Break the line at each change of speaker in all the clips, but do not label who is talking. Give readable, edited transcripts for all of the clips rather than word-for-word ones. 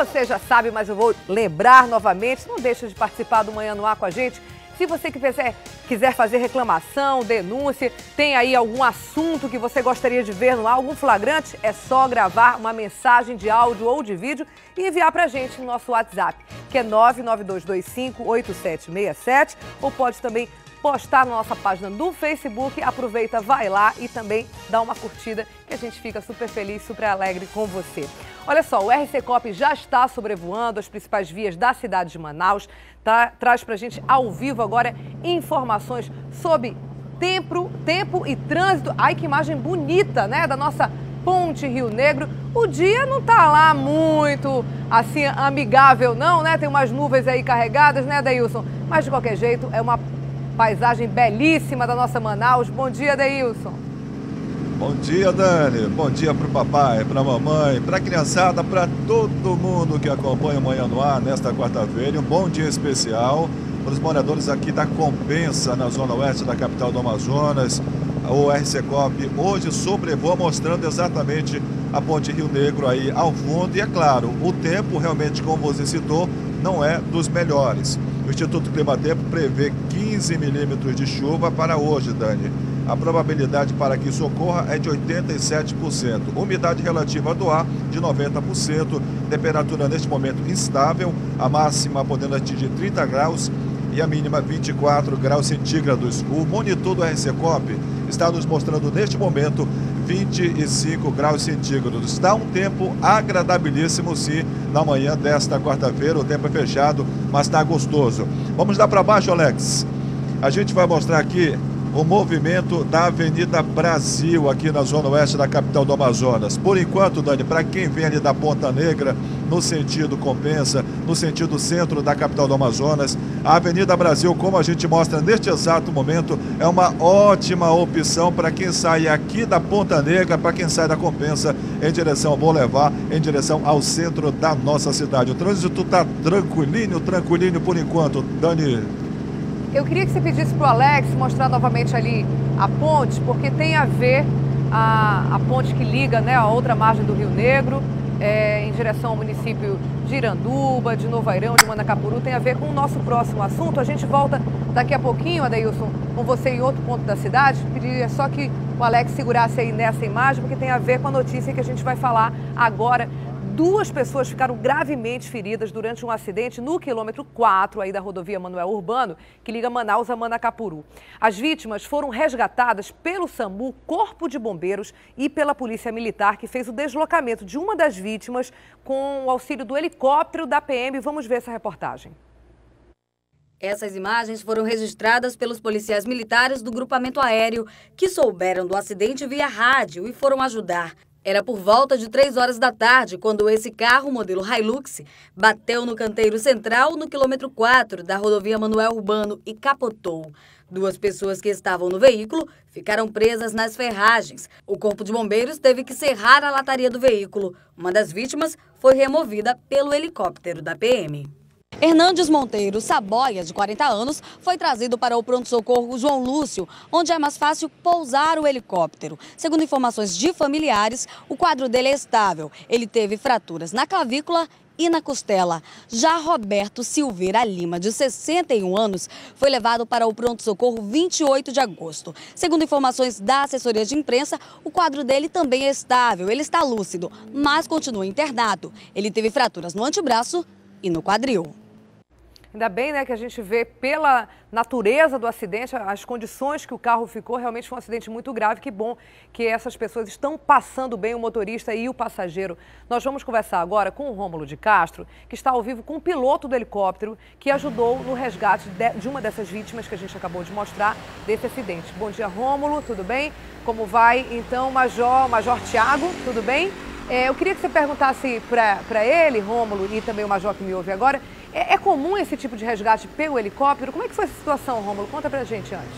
você já sabe, mas eu vou lembrar novamente, não deixa de participar do Manhã no Ar com a gente. Se você quiser fazer reclamação, denúncia, tem aí algum assunto que você gostaria de ver no ar, algum flagrante, é só gravar uma mensagem de áudio ou de vídeo e enviar pra gente no nosso WhatsApp, que é 992258767, ou pode também postar na nossa página do Facebook. Aproveita, vai lá e também dá uma curtida, que a gente fica super feliz, super alegre com você. Olha só, o RC Cop já está sobrevoando as principais vias da cidade de Manaus, traz pra gente ao vivo agora informações sobre tempo e trânsito. Ai, que imagem bonita, né, da nossa Ponte Rio Negro. O dia não tá lá muito, assim, amigável não, né, tem umas nuvens aí carregadas, né, Deilson? Mas de qualquer jeito, é uma paisagem belíssima da nossa Manaus. Bom dia, Deilson.
Bom dia, Dani. Bom dia para o papai, para a mamãe, para a criançada, para todo mundo que acompanha o Manhã no Ar nesta quarta-feira. Um bom dia especial para os moradores aqui da Compensa, na zona oeste da capital do Amazonas. O RC Cop hoje sobrevoa, mostrando exatamente a Ponte Rio Negro aí ao fundo. E é claro, o tempo realmente, como você citou, não é dos melhores. O Instituto Climatempo prevê 15 milímetros de chuva para hoje, Dani. A probabilidade para que isso ocorra é de 87%. Umidade relativa do ar de 90%. Temperatura neste momento instável. A máxima podendo atingir 30 graus e a mínima 24 graus centígrados. O monitor do RC Cop está nos mostrando neste momento 25 graus centígrados. Está um tempo agradabilíssimo, sim, na manhã desta quarta-feira. O tempo é fechado, mas está gostoso. Vamos lá para baixo, Alex. A gente vai mostrar aqui o movimento da Avenida Brasil, aqui na zona oeste da capital do Amazonas. Por enquanto, Dani, para quem vem ali da Ponta Negra, no sentido Compensa, no sentido centro da capital do Amazonas, a Avenida Brasil, como a gente mostra neste exato momento, é uma ótima opção para quem sai aqui da Ponta Negra, para quem sai da Compensa em direção ao Boulevard, em direção ao centro da nossa cidade. O trânsito está tranquilinho por enquanto, Dani.
Eu queria que você pedisse para o Alex mostrar novamente ali a ponte, porque tem a ver a ponte que liga, né, a outra margem do Rio Negro, em direção ao município de Iranduba, de Novo Airão, de Manacapuru, tem a ver com o nosso próximo assunto. A gente volta daqui a pouquinho, Adeilson, com você em outro ponto da cidade. Pediria só que o Alex segurasse aí nessa imagem, porque tem a ver com a notícia que a gente vai falar agora. 2 pessoas ficaram gravemente feridas durante um acidente no quilômetro 4 aí da rodovia Manoel Urbano, que liga Manaus a Manacapuru. As vítimas foram resgatadas pelo SAMU, Corpo de Bombeiros, e pela Polícia Militar, que fez o deslocamento de uma das vítimas com o auxílio do helicóptero da PM. Vamos ver essa reportagem.
Essas imagens foram registradas pelos policiais militares do grupamento aéreo, que souberam do acidente via rádio e foram ajudar. Era por volta de 3 horas da tarde, quando esse carro, modelo Hilux, bateu no canteiro central no quilômetro 4 da rodovia Manoel Urbano e capotou. 2 pessoas que estavam no veículo ficaram presas nas ferragens. O Corpo de Bombeiros teve que serrar a lataria do veículo. Uma das vítimas foi removida pelo helicóptero da PM. Hernandes Monteiro Saboia, de 40 anos, foi trazido para o pronto-socorro João Lúcio, onde é mais fácil pousar o helicóptero. Segundo informações de familiares, o quadro dele é estável. Ele teve fraturas na clavícula e na costela. Já Roberto Silveira Lima, de 61 anos, foi levado para o pronto-socorro 28 de agosto. Segundo informações da assessoria de imprensa, o quadro dele também é estável. Ele está lúcido, mas continua internado. Ele teve fraturas no antebraço e no quadril.
Ainda bem, né, que a gente vê pela natureza do acidente, as condições que o carro ficou, realmente foi um acidente muito grave. Que bom que essas pessoas estão passando bem, o motorista e o passageiro. Nós vamos conversar agora com o Rômulo de Castro, que está ao vivo com o piloto do helicóptero, que ajudou no resgate de uma dessas vítimas que a gente acabou de mostrar desse acidente. Bom dia, Rômulo, tudo bem? Como vai, então, Major Tiago, tudo bem? Eu queria que você perguntasse para ele, Rômulo, e também o Major que me ouve agora, é comum esse tipo de resgate pelo helicóptero? Como é que foi essa situação, Rômulo? Conta pra gente antes.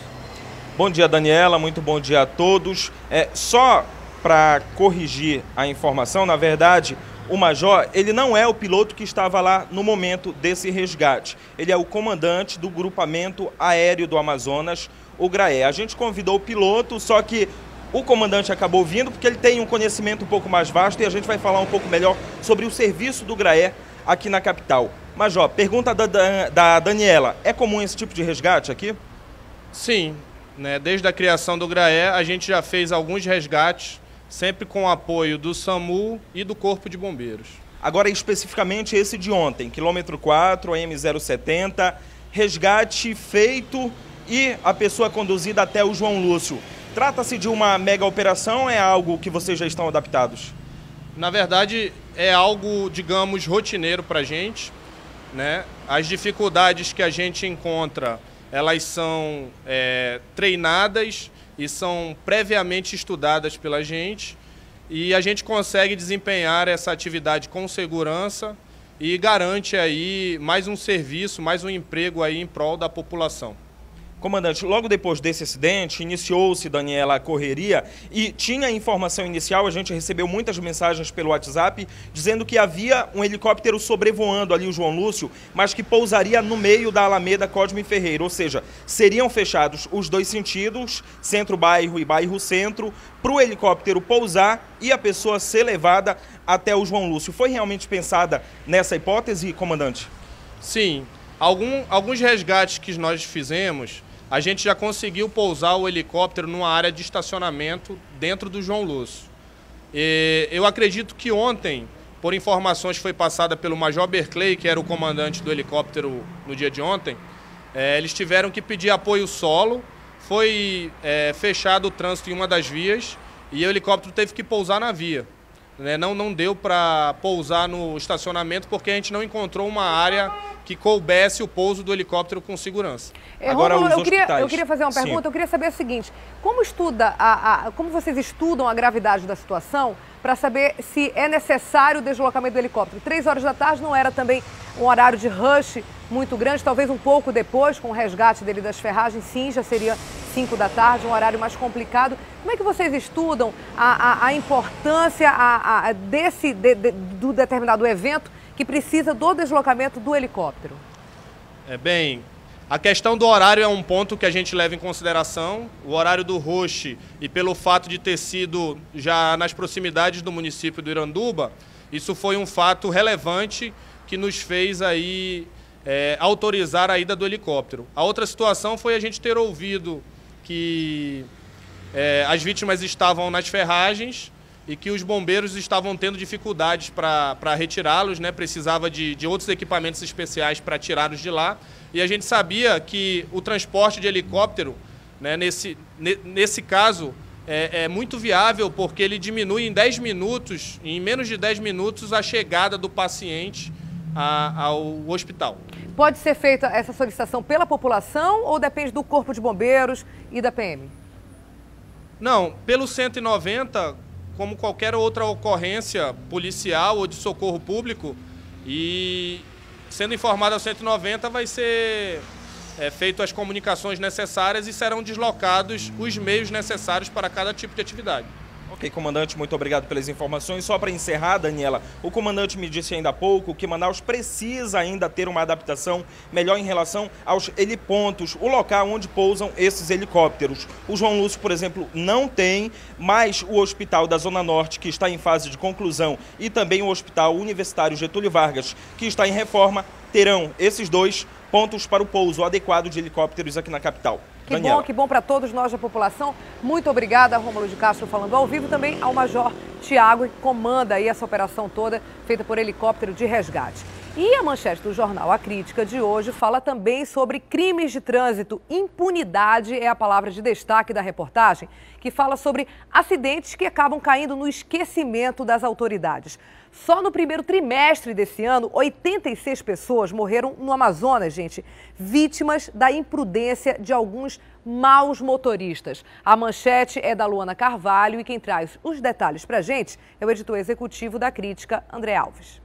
Bom dia, Daniela, muito bom dia a todos. Só para corrigir a informação, na verdade, o Major, ele não é o piloto que estava lá no momento desse resgate. Ele é o comandante do grupamento aéreo do Amazonas, o GRAE. A gente convidou o piloto, só que o comandante acabou vindo porque ele tem um conhecimento um pouco mais vasto e a gente vai falar um pouco melhor sobre o serviço do GRAE aqui na capital. Major, pergunta da Daniela, é comum esse tipo de resgate aqui?
Sim, né? Desde a criação do GRAE, a gente já fez alguns resgates, sempre com o apoio do SAMU e do Corpo de Bombeiros.
Agora, especificamente esse de ontem, quilômetro 4, AM070, resgate feito e a pessoa conduzida até o João Lúcio. Trata-se de uma mega operação ou é algo que vocês já estão adaptados?
Na verdade, é algo, digamos, rotineiro para a gente, né? As dificuldades que a gente encontra, elas são treinadas e são previamente estudadas pela gente, e a gente consegue desempenhar essa atividade com segurança e garante aí mais um serviço, mais um emprego aí em prol da população.
Comandante, logo depois desse acidente, iniciou-se, Daniela, a correria e tinha informação inicial, a gente recebeu muitas mensagens pelo WhatsApp, dizendo que havia um helicóptero sobrevoando ali o João Lúcio, mas que pousaria no meio da Alameda Cosme Ferreira, ou seja, seriam fechados os dois sentidos, centro-bairro e bairro-centro, para o helicóptero pousar e a pessoa ser levada até o João Lúcio. Foi realmente pensada nessa hipótese, comandante?
Sim, alguns resgates que nós fizemos, a gente já conseguiu pousar o helicóptero numa área de estacionamento dentro do João Lúcio. Eu acredito que ontem, por informações que foi passada pelo Major Berkeley, que era o comandante do helicóptero no dia de ontem, eles tiveram que pedir apoio solo, foi fechado o trânsito em uma das vias e o helicóptero teve que pousar na via. Não deu para pousar no estacionamento porque a gente não encontrou uma área que coubesse o pouso do helicóptero com segurança.
Agora,
Rômulo,
os
eu queria fazer uma pergunta. Sim. Eu queria saber o seguinte, como vocês estudam a gravidade da situação para saber se é necessário o deslocamento do helicóptero? 3 horas da tarde não era também um horário de rush muito grande, talvez um pouco depois, com o resgate dele das ferragens, sim, já seria 5 da tarde, um horário mais complicado. Como é que vocês estudam a importância do determinado evento que precisa do deslocamento do helicóptero?
Bem, a questão do horário é um ponto que a gente leva em consideração. O horário do rush, e pelo fato de ter sido já nas proximidades do município do Iranduba, isso foi um fato relevante que nos fez aí autorizar a ida do helicóptero. A outra situação foi a gente ter ouvido que as vítimas estavam nas ferragens e que os bombeiros estavam tendo dificuldades para retirá-los, né? Precisava de outros equipamentos especiais para tirá-los de lá. E a gente sabia que o transporte de helicóptero, né, nesse caso, é muito viável porque ele diminui em 10 minutos, em menos de 10 minutos, a chegada do paciente ao hospital.
Pode ser feita essa solicitação pela população ou depende do Corpo de Bombeiros e da PM?
Não, pelo 190, como qualquer outra ocorrência policial ou de socorro público, e sendo informado ao 190 vai ser feito as comunicações necessárias e serão deslocados os meios necessários para cada tipo de atividade.
Ok, comandante, muito obrigado pelas informações. Só para encerrar, Daniela, o comandante me disse ainda há pouco que Manaus precisa ainda ter uma adaptação melhor em relação aos helipontos, o local onde pousam esses helicópteros. O João Lúcio, por exemplo, não tem, mas o Hospital da Zona Norte, que está em fase de conclusão, e também o Hospital Universitário Getúlio Vargas, que está em reforma, terão esses dois pontos para o pouso adequado de helicópteros aqui na capital.
Que bom para todos nós da população. Muito obrigada, Rômulo de Castro falando ao vivo, também ao Major Tiago, que comanda aí essa operação toda feita por helicóptero de resgate. E a manchete do jornal A Crítica de hoje fala também sobre crimes de trânsito. Impunidade é a palavra de destaque da reportagem, que fala sobre acidentes que acabam caindo no esquecimento das autoridades. Só no primeiro trimestre desse ano, 86 pessoas morreram no Amazonas, gente, vítimas da imprudência de alguns maus motoristas. A manchete é da Luana Carvalho e quem traz os detalhes pra gente é o editor executivo da Crítica, André Alves.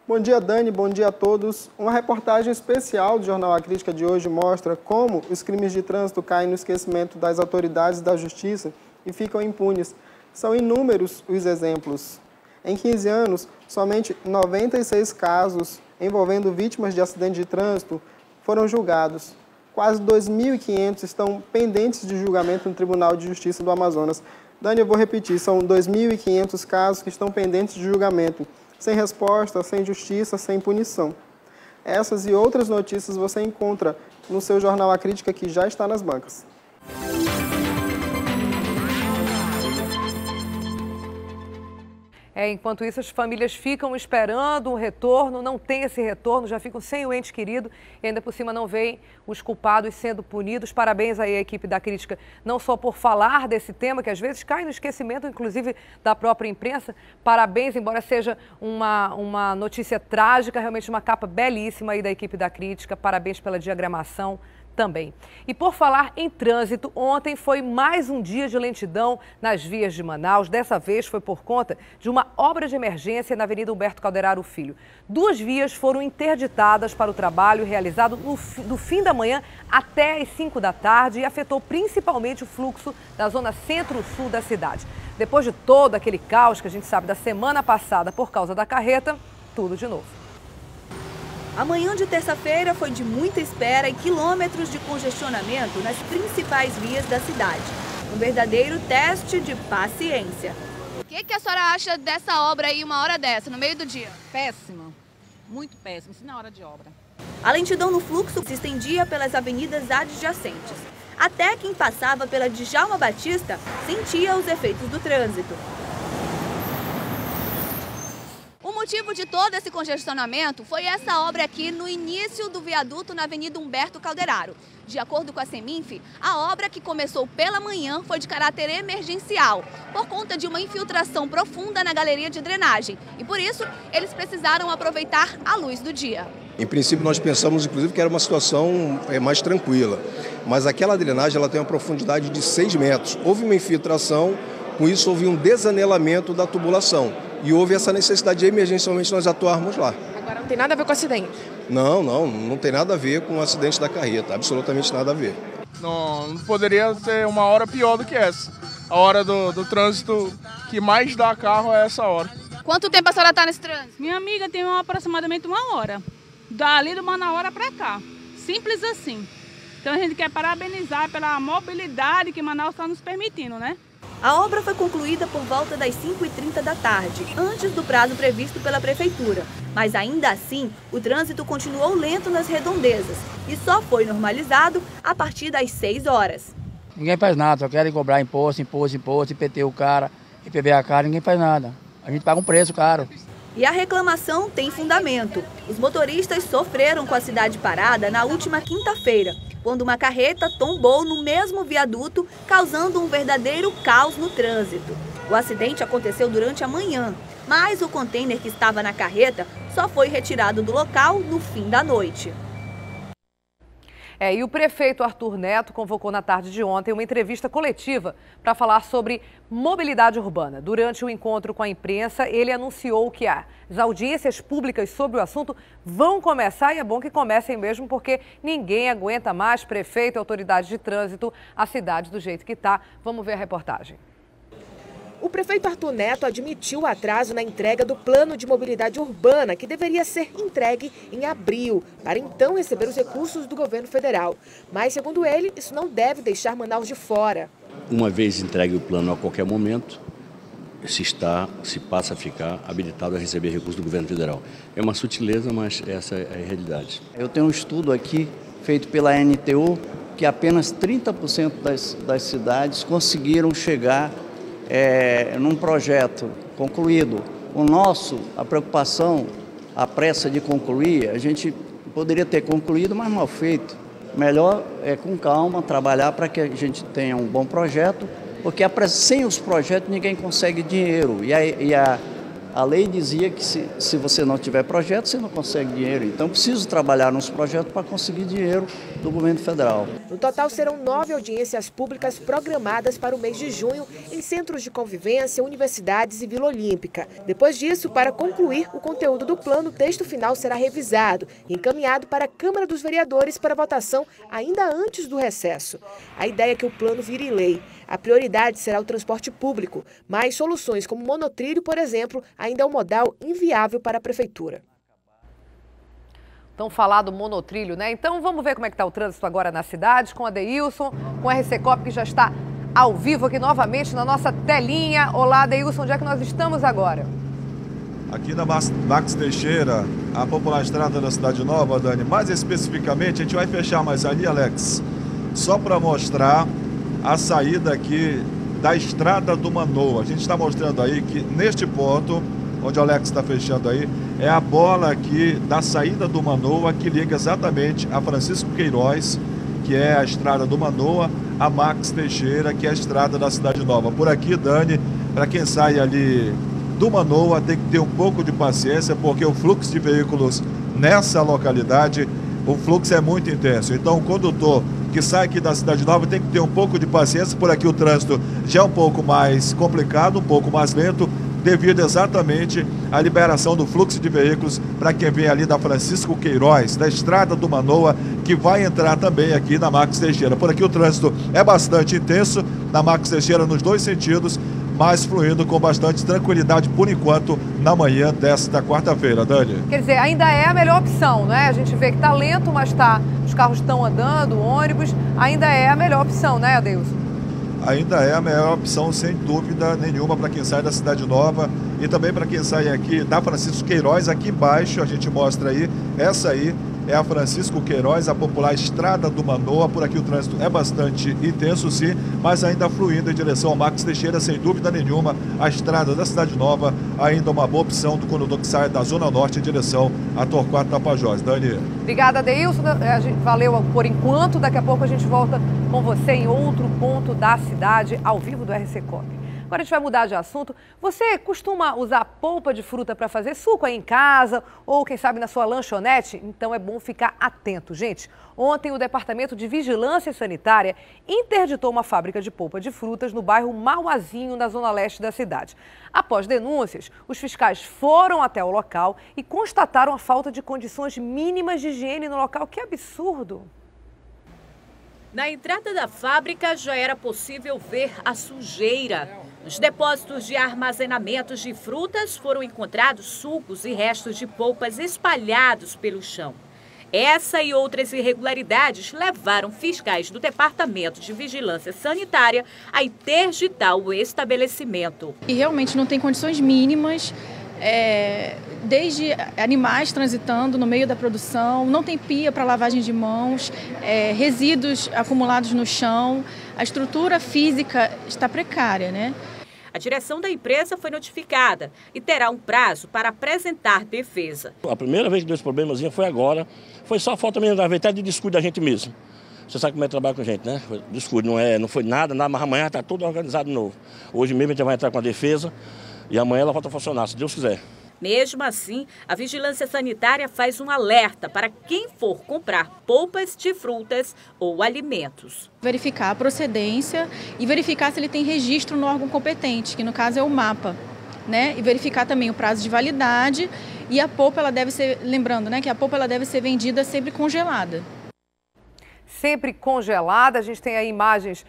Bom dia, Dani. Bom dia a todos. Uma reportagem especial do Jornal A Crítica de hoje mostra como os crimes de trânsito caem no esquecimento das autoridades da justiça e ficam impunes. São inúmeros os exemplos. Em 15 anos, somente 96 casos envolvendo vítimas de acidentes de trânsito foram julgados. Quase 2.500 estão pendentes de julgamento no Tribunal de Justiça do Amazonas. Dani, eu vou repetir, são 2.500 casos que estão pendentes de julgamento, sem resposta, sem justiça, sem punição. Essas e outras notícias você encontra no seu Jornal A Crítica, que já está nas bancas.
Enquanto isso, as famílias ficam esperando um retorno, não tem esse retorno, já ficam sem o ente querido e ainda por cima não veem os culpados sendo punidos. Parabéns aí à equipe da Crítica, não só por falar desse tema, que às vezes cai no esquecimento, inclusive da própria imprensa. Parabéns, embora seja uma notícia trágica, realmente uma capa belíssima aí da equipe da Crítica. Parabéns pela diagramação também. E por falar em trânsito, ontem foi mais um dia de lentidão nas vias de Manaus. Dessa vez foi por conta de uma obra de emergência na Avenida Humberto Calderaro Filho. 2 vias foram interditadas para o trabalho realizado do fim da manhã até as 5 da tarde e afetou principalmente o fluxo da zona centro-sul da cidade. Depois de todo aquele caos que a gente sabe da semana passada por causa da carreta, tudo de novo.
A manhã de terça-feira foi de muita espera e quilômetros de congestionamento nas principais vias da cidade. Um verdadeiro teste de paciência.
O que a senhora acha dessa obra aí, uma hora dessa, no meio do dia?
Péssima, muito péssima, isso na hora de obra.
A lentidão no fluxo se estendia pelas avenidas adjacentes. Até quem passava pela Djalma Batista sentia os efeitos do trânsito.
O motivo de todo esse congestionamento foi essa obra aqui no início do viaduto na Avenida Humberto Calderaro. De acordo com a Seminf, a obra que começou pela manhã foi de caráter emergencial, por conta de uma infiltração profunda na galeria de drenagem. E por isso, eles precisaram aproveitar a luz do dia.
Em princípio, nós pensamos, inclusive, que era uma situação mais tranquila. Mas aquela drenagem ela tem uma profundidade de 6 metros. Houve uma infiltração, com isso houve um desanelamento da tubulação. E houve essa necessidade de emergencialmente nós atuarmos lá.
Agora não tem nada a ver com o acidente?
Não tem nada a ver com o acidente da carreta, absolutamente nada a ver.
Não poderia ser uma hora pior do que essa. A hora do trânsito que mais dá carro é essa hora.
Quanto tempo a senhora está nesse trânsito?
Minha amiga tem aproximadamente 1 hora, dali do Manaus para cá, simples assim. Então a gente quer parabenizar pela mobilidade que Manaus está nos permitindo, né?
A obra foi concluída por volta das 5h30 da tarde, antes do prazo previsto pela Prefeitura. Mas ainda assim, o trânsito continuou lento nas redondezas e só foi normalizado a partir das 6 horas.
Ninguém faz nada, só querem cobrar imposto, IPT o cara, IPB a cara, ninguém faz nada. A gente paga um preço caro.
E a reclamação tem fundamento. Os motoristas sofreram com a cidade parada na última quinta-feira, quando uma carreta tombou no mesmo viaduto, causando um verdadeiro caos no trânsito. O acidente aconteceu durante a manhã, mas o contêiner que estava na carreta só foi retirado do local no fim da noite.
E o prefeito Arthur Neto convocou na tarde de ontem uma entrevista coletiva para falar sobre mobilidade urbana. Durante o encontro com a imprensa, ele anunciou que as audiências públicas sobre o assunto vão começar, e é bom que comecem mesmo, porque ninguém aguenta mais, prefeito e autoridade de trânsito, a cidade do jeito que está. Vamos ver a reportagem.
O prefeito Arthur Neto admitiu o atraso na entrega do plano de mobilidade urbana, que deveria ser entregue em abril, para então receber os recursos do governo federal. Mas, segundo ele, isso não deve deixar Manaus de fora.
Uma vez entregue o plano a qualquer momento, se passa a ficar habilitado a receber recursos do governo federal. É uma sutileza, mas essa é a realidade.
Eu tenho um estudo aqui feito pela NTU que apenas 30% das cidades conseguiram chegar num projeto concluído. A preocupação, a pressa de concluir, a gente poderia ter concluído, mas mal feito. Melhor com calma, trabalhar para que a gente tenha um bom projeto, porque sem os projetos ninguém consegue dinheiro. E a lei dizia que se você não tiver projeto, você não consegue dinheiro. Então, preciso trabalhar nos projetos para conseguir dinheiro do governo federal.
No total, serão 9 audiências públicas programadas para o mês de junho em centros de convivência, universidades e Vila Olímpica. Depois disso, para concluir o conteúdo do plano, o texto final será revisado e encaminhado para a Câmara dos Vereadores para votação ainda antes do recesso. A ideia é que o plano vire lei. A prioridade será o transporte público, mas soluções como monotrilho, por exemplo, ainda é um modal inviável para a prefeitura.
Tão falado monotrilho, né? Então vamos ver como é que está o trânsito agora na cidade, com a Deilson, com a RC Coop, que já está ao vivo aqui novamente na nossa telinha. Olá, Deilson, onde é que nós estamos agora?
Aqui na Max Teixeira, a popular estrada da Cidade Nova, Dani. Mais especificamente, a gente vai fechar mais ali, Alex, só para mostrar a saída aqui da Estrada do Manoa. A gente está mostrando aí que neste ponto, onde o Alex está fechando aí, é a bola aqui da saída do Manoa, que liga exatamente a Francisco Queiroz, que é a Estrada do Manoa, a Max Teixeira, que é a Estrada da Cidade Nova. Por aqui, Dani, para quem sai ali do Manoa, tem que ter um pouco de paciência, porque o fluxo de veículos nessa localidade, o fluxo é muito intenso. Então, o condutor que sai aqui da Cidade Nova tem que ter um pouco de paciência. Por aqui o trânsito já é um pouco mais complicado, um pouco mais lento, devido exatamente à liberação do fluxo de veículos para quem vem ali da Francisco Queiroz, da Estrada do Manoa, que vai entrar também aqui na Max Teixeira. Por aqui o trânsito é bastante intenso, na Max Teixeira nos dois sentidos, mas fluindo com bastante tranquilidade por enquanto na manhã desta quarta-feira, Dani.
Quer dizer, ainda é a melhor opção, né? A gente vê que está lento, mas os carros estão andando, o ônibus, ainda é a melhor opção, né, Adeilson?
Ainda é a melhor opção, sem dúvida nenhuma, para quem sai da Cidade Nova e também para quem sai aqui da Francisco Queiroz. Aqui embaixo a gente mostra aí, essa aí é a Francisco Queiroz, a popular Estrada do Manoa. Por aqui o trânsito é bastante intenso, sim, mas ainda fluindo em direção ao Max Teixeira, sem dúvida nenhuma. A Estrada da Cidade Nova ainda uma boa opção do condutor que sai da Zona Norte em direção a Torquato Tapajós. Dani.
Obrigada, Deilson. Valeu por enquanto. Daqui a pouco a gente volta com você em outro ponto da cidade, ao vivo do RC Coop. Agora a gente vai mudar de assunto. Você costuma usar polpa de fruta para fazer suco aí em casa ou, quem sabe, na sua lanchonete? Então é bom ficar atento, gente. Ontem o Departamento de Vigilância Sanitária interditou uma fábrica de polpa de frutas no bairro Mauazinho, na zona leste da cidade. Após denúncias, os fiscais foram até o local e constataram a falta de condições mínimas de higiene no local. Que absurdo!
Na entrada da fábrica já era possível ver a sujeira. Nos depósitos de armazenamentos de frutas foram encontrados sucos e restos de polpas espalhados pelo chão. Essa e outras irregularidades levaram fiscais do Departamento de Vigilância Sanitária a interditar o estabelecimento.
E realmente não tem condições mínimas, desde animais transitando no meio da produção, não tem pia para lavagem de mãos, resíduos acumulados no chão, a estrutura física está precária, né?
A direção da empresa foi notificada e terá um prazo para apresentar defesa.
A primeira vez que deu esse problemazinho foi agora, foi só falta mesmo, na verdade, de descuido da gente mesmo. Você sabe como é trabalhar com a gente, né? Descuido, não foi nada, mas amanhã está tudo organizado de novo. Hoje mesmo a gente vai entrar com a defesa e amanhã ela volta a funcionar, se Deus quiser.
Mesmo assim, a Vigilância Sanitária faz um alerta para quem for comprar polpas de frutas ou alimentos.
Verificar a procedência e verificar se ele tem registro no órgão competente, que no caso é o MAPA, né? E verificar também o prazo de validade e a polpa, ela deve ser, lembrando, né, que a polpa ela deve ser vendida sempre congelada.
Sempre congelada, a gente tem aí imagens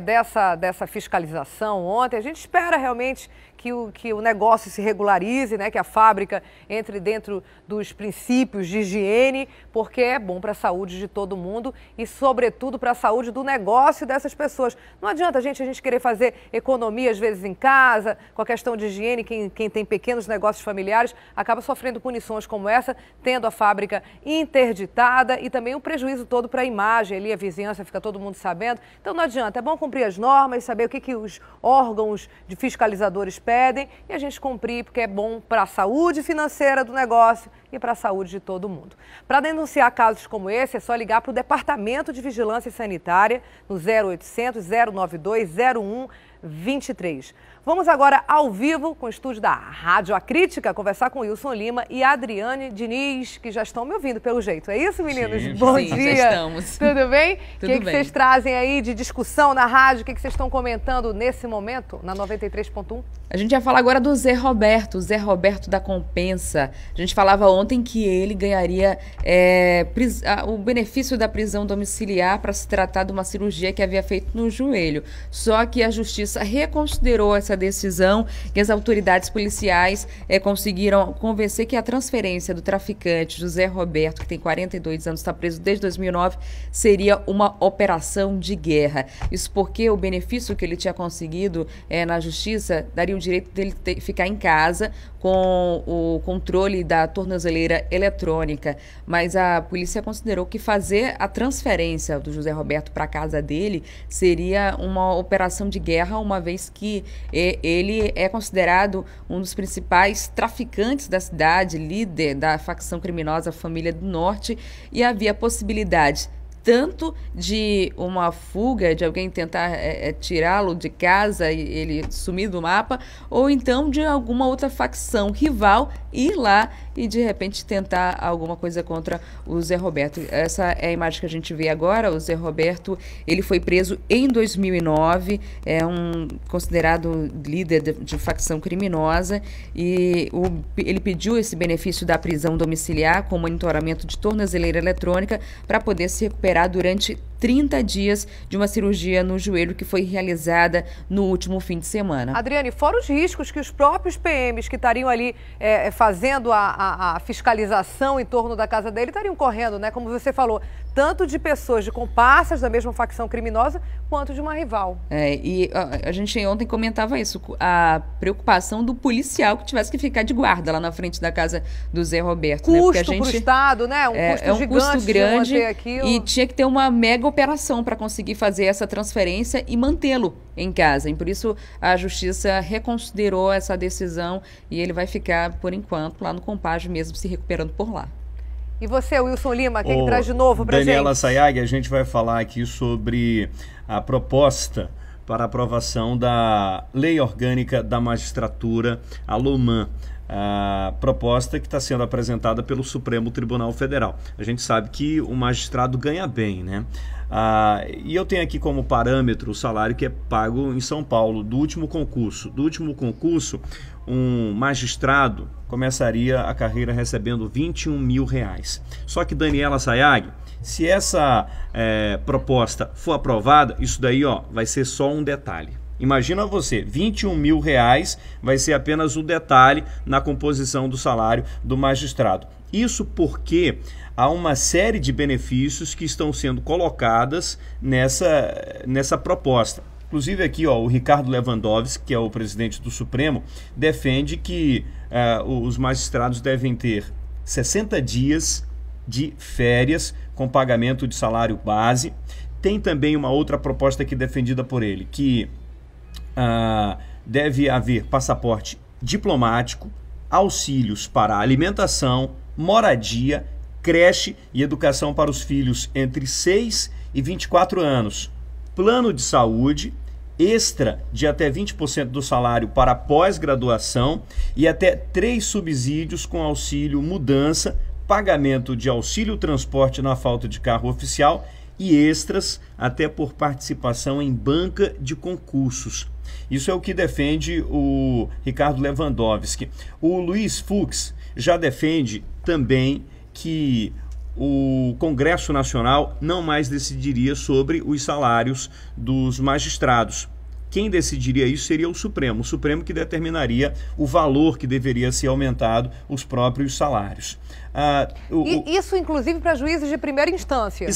dessa fiscalização ontem. A gente espera realmente que o negócio se regularize, né? Que a fábrica entre dentro dos princípios de higiene, porque é bom para a saúde de todo mundo e, sobretudo, para a saúde do negócio dessas pessoas. Não adianta a gente querer fazer economia, às vezes, em casa, com a questão de higiene. Quem tem pequenos negócios familiares acaba sofrendo punições como essa, tendo a fábrica interditada e também um prejuízo todo para a imagem ali, a vizinhança, fica todo mundo sabendo. Então não adianta, é bom cumprir as normas, saber o que os órgãos de fiscalizadores pedem e a gente cumprir, porque é bom para a saúde financeira do negócio e para a saúde de todo mundo. Para denunciar casos como esse, é só ligar para o Departamento de Vigilância Sanitária no 0800 092 0123. Vamos agora ao vivo com o estúdio da Rádio A Crítica, conversar com Wilson Lima e Adriane Diniz, que já estão me ouvindo pelo jeito. É isso, meninos?
Sim,
bom
sim,
dia.
já estamos.
Tudo bem?
Tudo
O que vocês trazem aí de discussão na rádio? O que vocês estão comentando nesse momento na 93.1?
A gente vai falar agora do Zé Roberto da Compensa. A gente falava ontem ontem que ele ganharia o benefício da prisão domiciliar para se tratar de uma cirurgia que havia feito no joelho. Só que a Justiça reconsiderou essa decisão e as autoridades policiais conseguiram convencer que a transferência do traficante José Roberto, que tem 42 anos, está preso desde 2009, seria uma operação de guerra. Isso porque o benefício que ele tinha conseguido na Justiça daria o direito dele ficar em casa com o controle da tornozeleira eletrônica, mas a polícia considerou que fazer a transferência do José Roberto para a casa dele seria uma operação de guerra, uma vez que ele é considerado um dos principais traficantes da cidade, líder da facção criminosa Família do Norte, e havia possibilidade tanto de uma fuga, de alguém tentar tirá-lo de casa e ele sumir do mapa, ou então de alguma outra facção rival ir lá e de repente tentar alguma coisa contra o Zé Roberto. Essa é a imagem que a gente vê agora. O Zé Roberto, ele foi preso em 2009, é considerado líder de facção criminosa, e ele pediu esse benefício da prisão domiciliar com monitoramento de tornozeleira eletrônica para poder se recuperar durante 30 dias de uma cirurgia no joelho que foi realizada no último fim de semana.
Adriane, fora os riscos que os próprios PMs que estariam ali fazendo a fiscalização em torno da casa dele estariam correndo, né? Como você falou, tanto de pessoas de comparsas da mesma facção criminosa, quanto de uma rival.
E a gente ontem comentava isso, a preocupação do policial que tivesse que ficar de guarda lá na frente da casa do Zé Roberto.
Custo para o Estado, né? Um custo gigante,
custo grande,
de aquilo.
E tinha que ter uma mega operação para conseguir fazer essa transferência e mantê-lo em casa. E por isso a Justiça reconsiderou essa decisão e ele vai ficar, por enquanto, lá no Compage mesmo, se recuperando por lá.
E você, Wilson Lima, o que traz de novo para a gente?
Daniela Sayag, a gente vai falar aqui sobre a proposta para aprovação da Lei Orgânica da Magistratura, a LOMAN. A proposta que está sendo apresentada pelo Supremo Tribunal Federal. A gente sabe que o magistrado ganha bem, né? E eu tenho aqui como parâmetro o salário que é pago em São Paulo do último concurso. Do último concurso, um magistrado começaria a carreira recebendo R$21 mil. Só que, Daniela Sayag, se essa proposta for aprovada, isso daí vai ser só um detalhe. Imagina você, R$21 mil vai ser apenas um detalhe na composição do salário do magistrado. Isso porque há uma série de benefícios que estão sendo colocadas nessa proposta. Inclusive aqui, o Ricardo Lewandowski, que é o presidente do Supremo, defende que os magistrados devem ter 60 dias de férias com pagamento de salário base. Tem também uma outra proposta aqui defendida por ele, que deve haver passaporte diplomático, auxílios para alimentação, moradia, creche e educação para os filhos entre 6 e 24 anos, plano de saúde, extra de até 20% do salário para pós-graduação e até 3 subsídios com auxílio mudança, pagamento de auxílio transporte na falta de carro oficial e extras até por participação em banca de concursos. Isso é o que defende o Ricardo Lewandowski. O Luiz Fux já defende também que o Congresso Nacional não mais decidiria sobre os salários dos magistrados. Quem decidiria isso seria o Supremo que determinaria o valor que deveria ser aumentado os próprios salários.
Isso, inclusive, para juízes de primeira instância.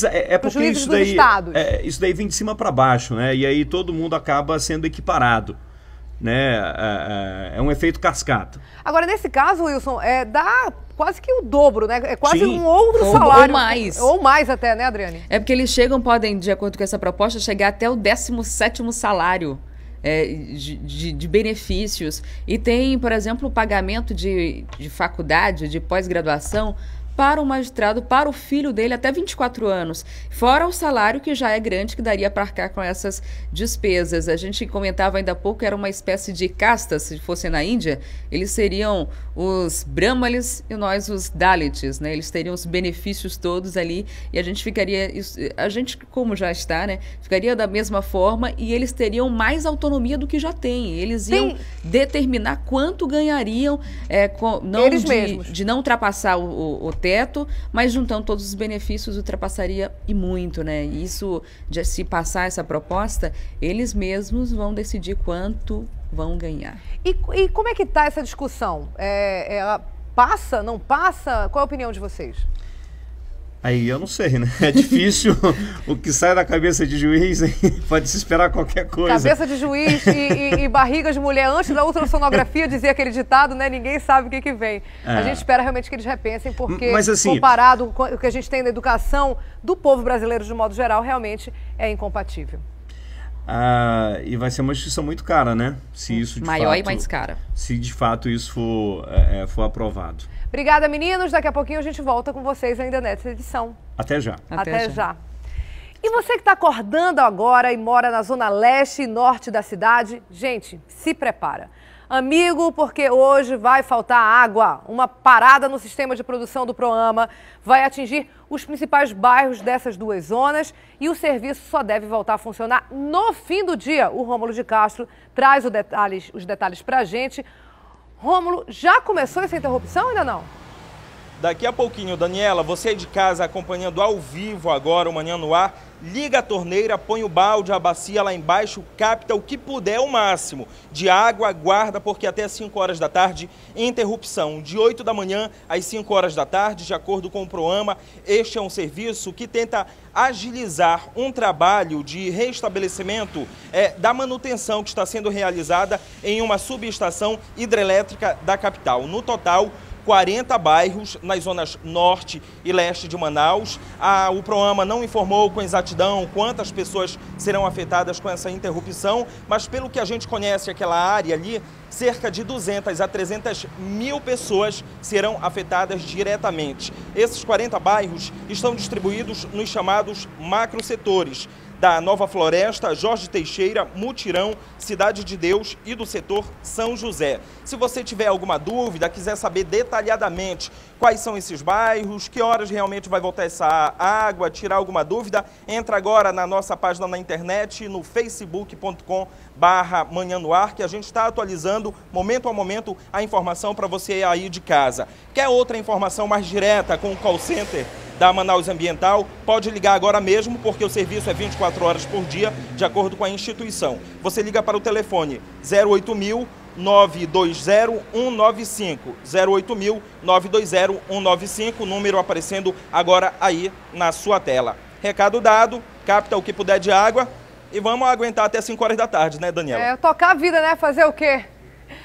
Porque
juízes dos estados.
Isso daí vem de cima para baixo, né? E aí todo mundo acaba sendo equiparado. Né? É um efeito cascata.
Agora, nesse caso, Wilson, dá quase que o dobro, né? É quase
Sim.
um outro salário.
Ou mais.
Ou mais até, né, Adriane?
É porque eles podem, de acordo com essa proposta, chegar até o 17º salário de benefícios. E tem, por exemplo, o pagamento de faculdade, de pós-graduação, para o magistrado, para o filho dele, até 24 anos. Fora o salário, que já é grande, que daria para arcar com essas despesas. A gente comentava ainda há pouco, era uma espécie de casta, se fosse na Índia, eles seriam os Brahmanes e nós os Dalits, né? Eles teriam os benefícios todos ali e a gente ficaria, a gente como já está, né? Ficaria da mesma forma e eles teriam mais autonomia do que já têm. Eles iam determinar quanto ganhariam, de não ultrapassar o teto, mas juntando todos os benefícios ultrapassaria e muito, né? E isso, se passar essa proposta, eles mesmos vão decidir quanto vão ganhar.
E como é que está essa discussão? Ela passa, não passa? Qual é a opinião de vocês?
Aí eu não sei, né? É difícil o que sai da cabeça de juiz, hein? Pode se esperar qualquer coisa.
Cabeça de juiz e barriga de mulher antes da ultrassonografia, dizia aquele ditado, né? Ninguém sabe o que vem. A gente espera realmente que eles repensem, porque mas, assim, comparado com o que a gente tem na educação do povo brasileiro de modo geral, realmente é incompatível.
E vai ser uma justiça muito cara, né? Se isso de
maior fato, e mais cara.
Se de fato isso for aprovado.
Obrigada, meninos. Daqui a pouquinho a gente volta com vocês ainda nessa edição.
Até já.
Até já. E você que está acordando agora e mora na zona leste e norte da cidade, gente, se prepara. Amigo, porque hoje vai faltar água. Uma parada no sistema de produção do Proama vai atingir os principais bairros dessas duas zonas e o serviço só deve voltar a funcionar no fim do dia. O Rômulo de Castro traz os detalhes para a gente. Rômulo, já começou essa interrupção ou ainda não?
Daqui a pouquinho, Daniela, você de casa acompanhando ao vivo agora o Manhã no Ar, liga a torneira, põe o balde, a bacia lá embaixo, capta o que puder o máximo de água, guarda, porque até 5 horas da tarde, interrupção. De 8 da manhã às 5 horas da tarde, de acordo com o Proama, este é um serviço que tenta agilizar um trabalho de restabelecimento da manutenção que está sendo realizada em uma subestação hidrelétrica da capital. No total, 40 bairros nas zonas norte e leste de Manaus. O Proama não informou com exatidão quantas pessoas serão afetadas com essa interrupção, mas pelo que a gente conhece aquela área ali, cerca de 200 a 300 mil pessoas serão afetadas diretamente. Esses 40 bairros estão distribuídos nos chamados macrosetores da Nova Floresta, Jorge Teixeira, Mutirão, Cidade de Deus e do setor São José. Se você tiver alguma dúvida, quiser saber detalhadamente quais são esses bairros, que horas realmente vai voltar essa água, tirar alguma dúvida, entra agora na nossa página na internet, no facebook.com/Manhã no Ar, que a gente está atualizando momento a momento a informação para você aí de casa. Quer outra informação mais direta com o call center da Manaus Ambiental? Pode ligar agora mesmo, porque o serviço é 24 horas por dia, de acordo com a instituição. Você liga para o telefone 08.920-195, 08.920-195, número aparecendo agora aí na sua tela. Recado dado, capta o que puder de água e vamos aguentar até 5 horas da tarde, né, Daniela?
Tocar a vida, né? Fazer o quê?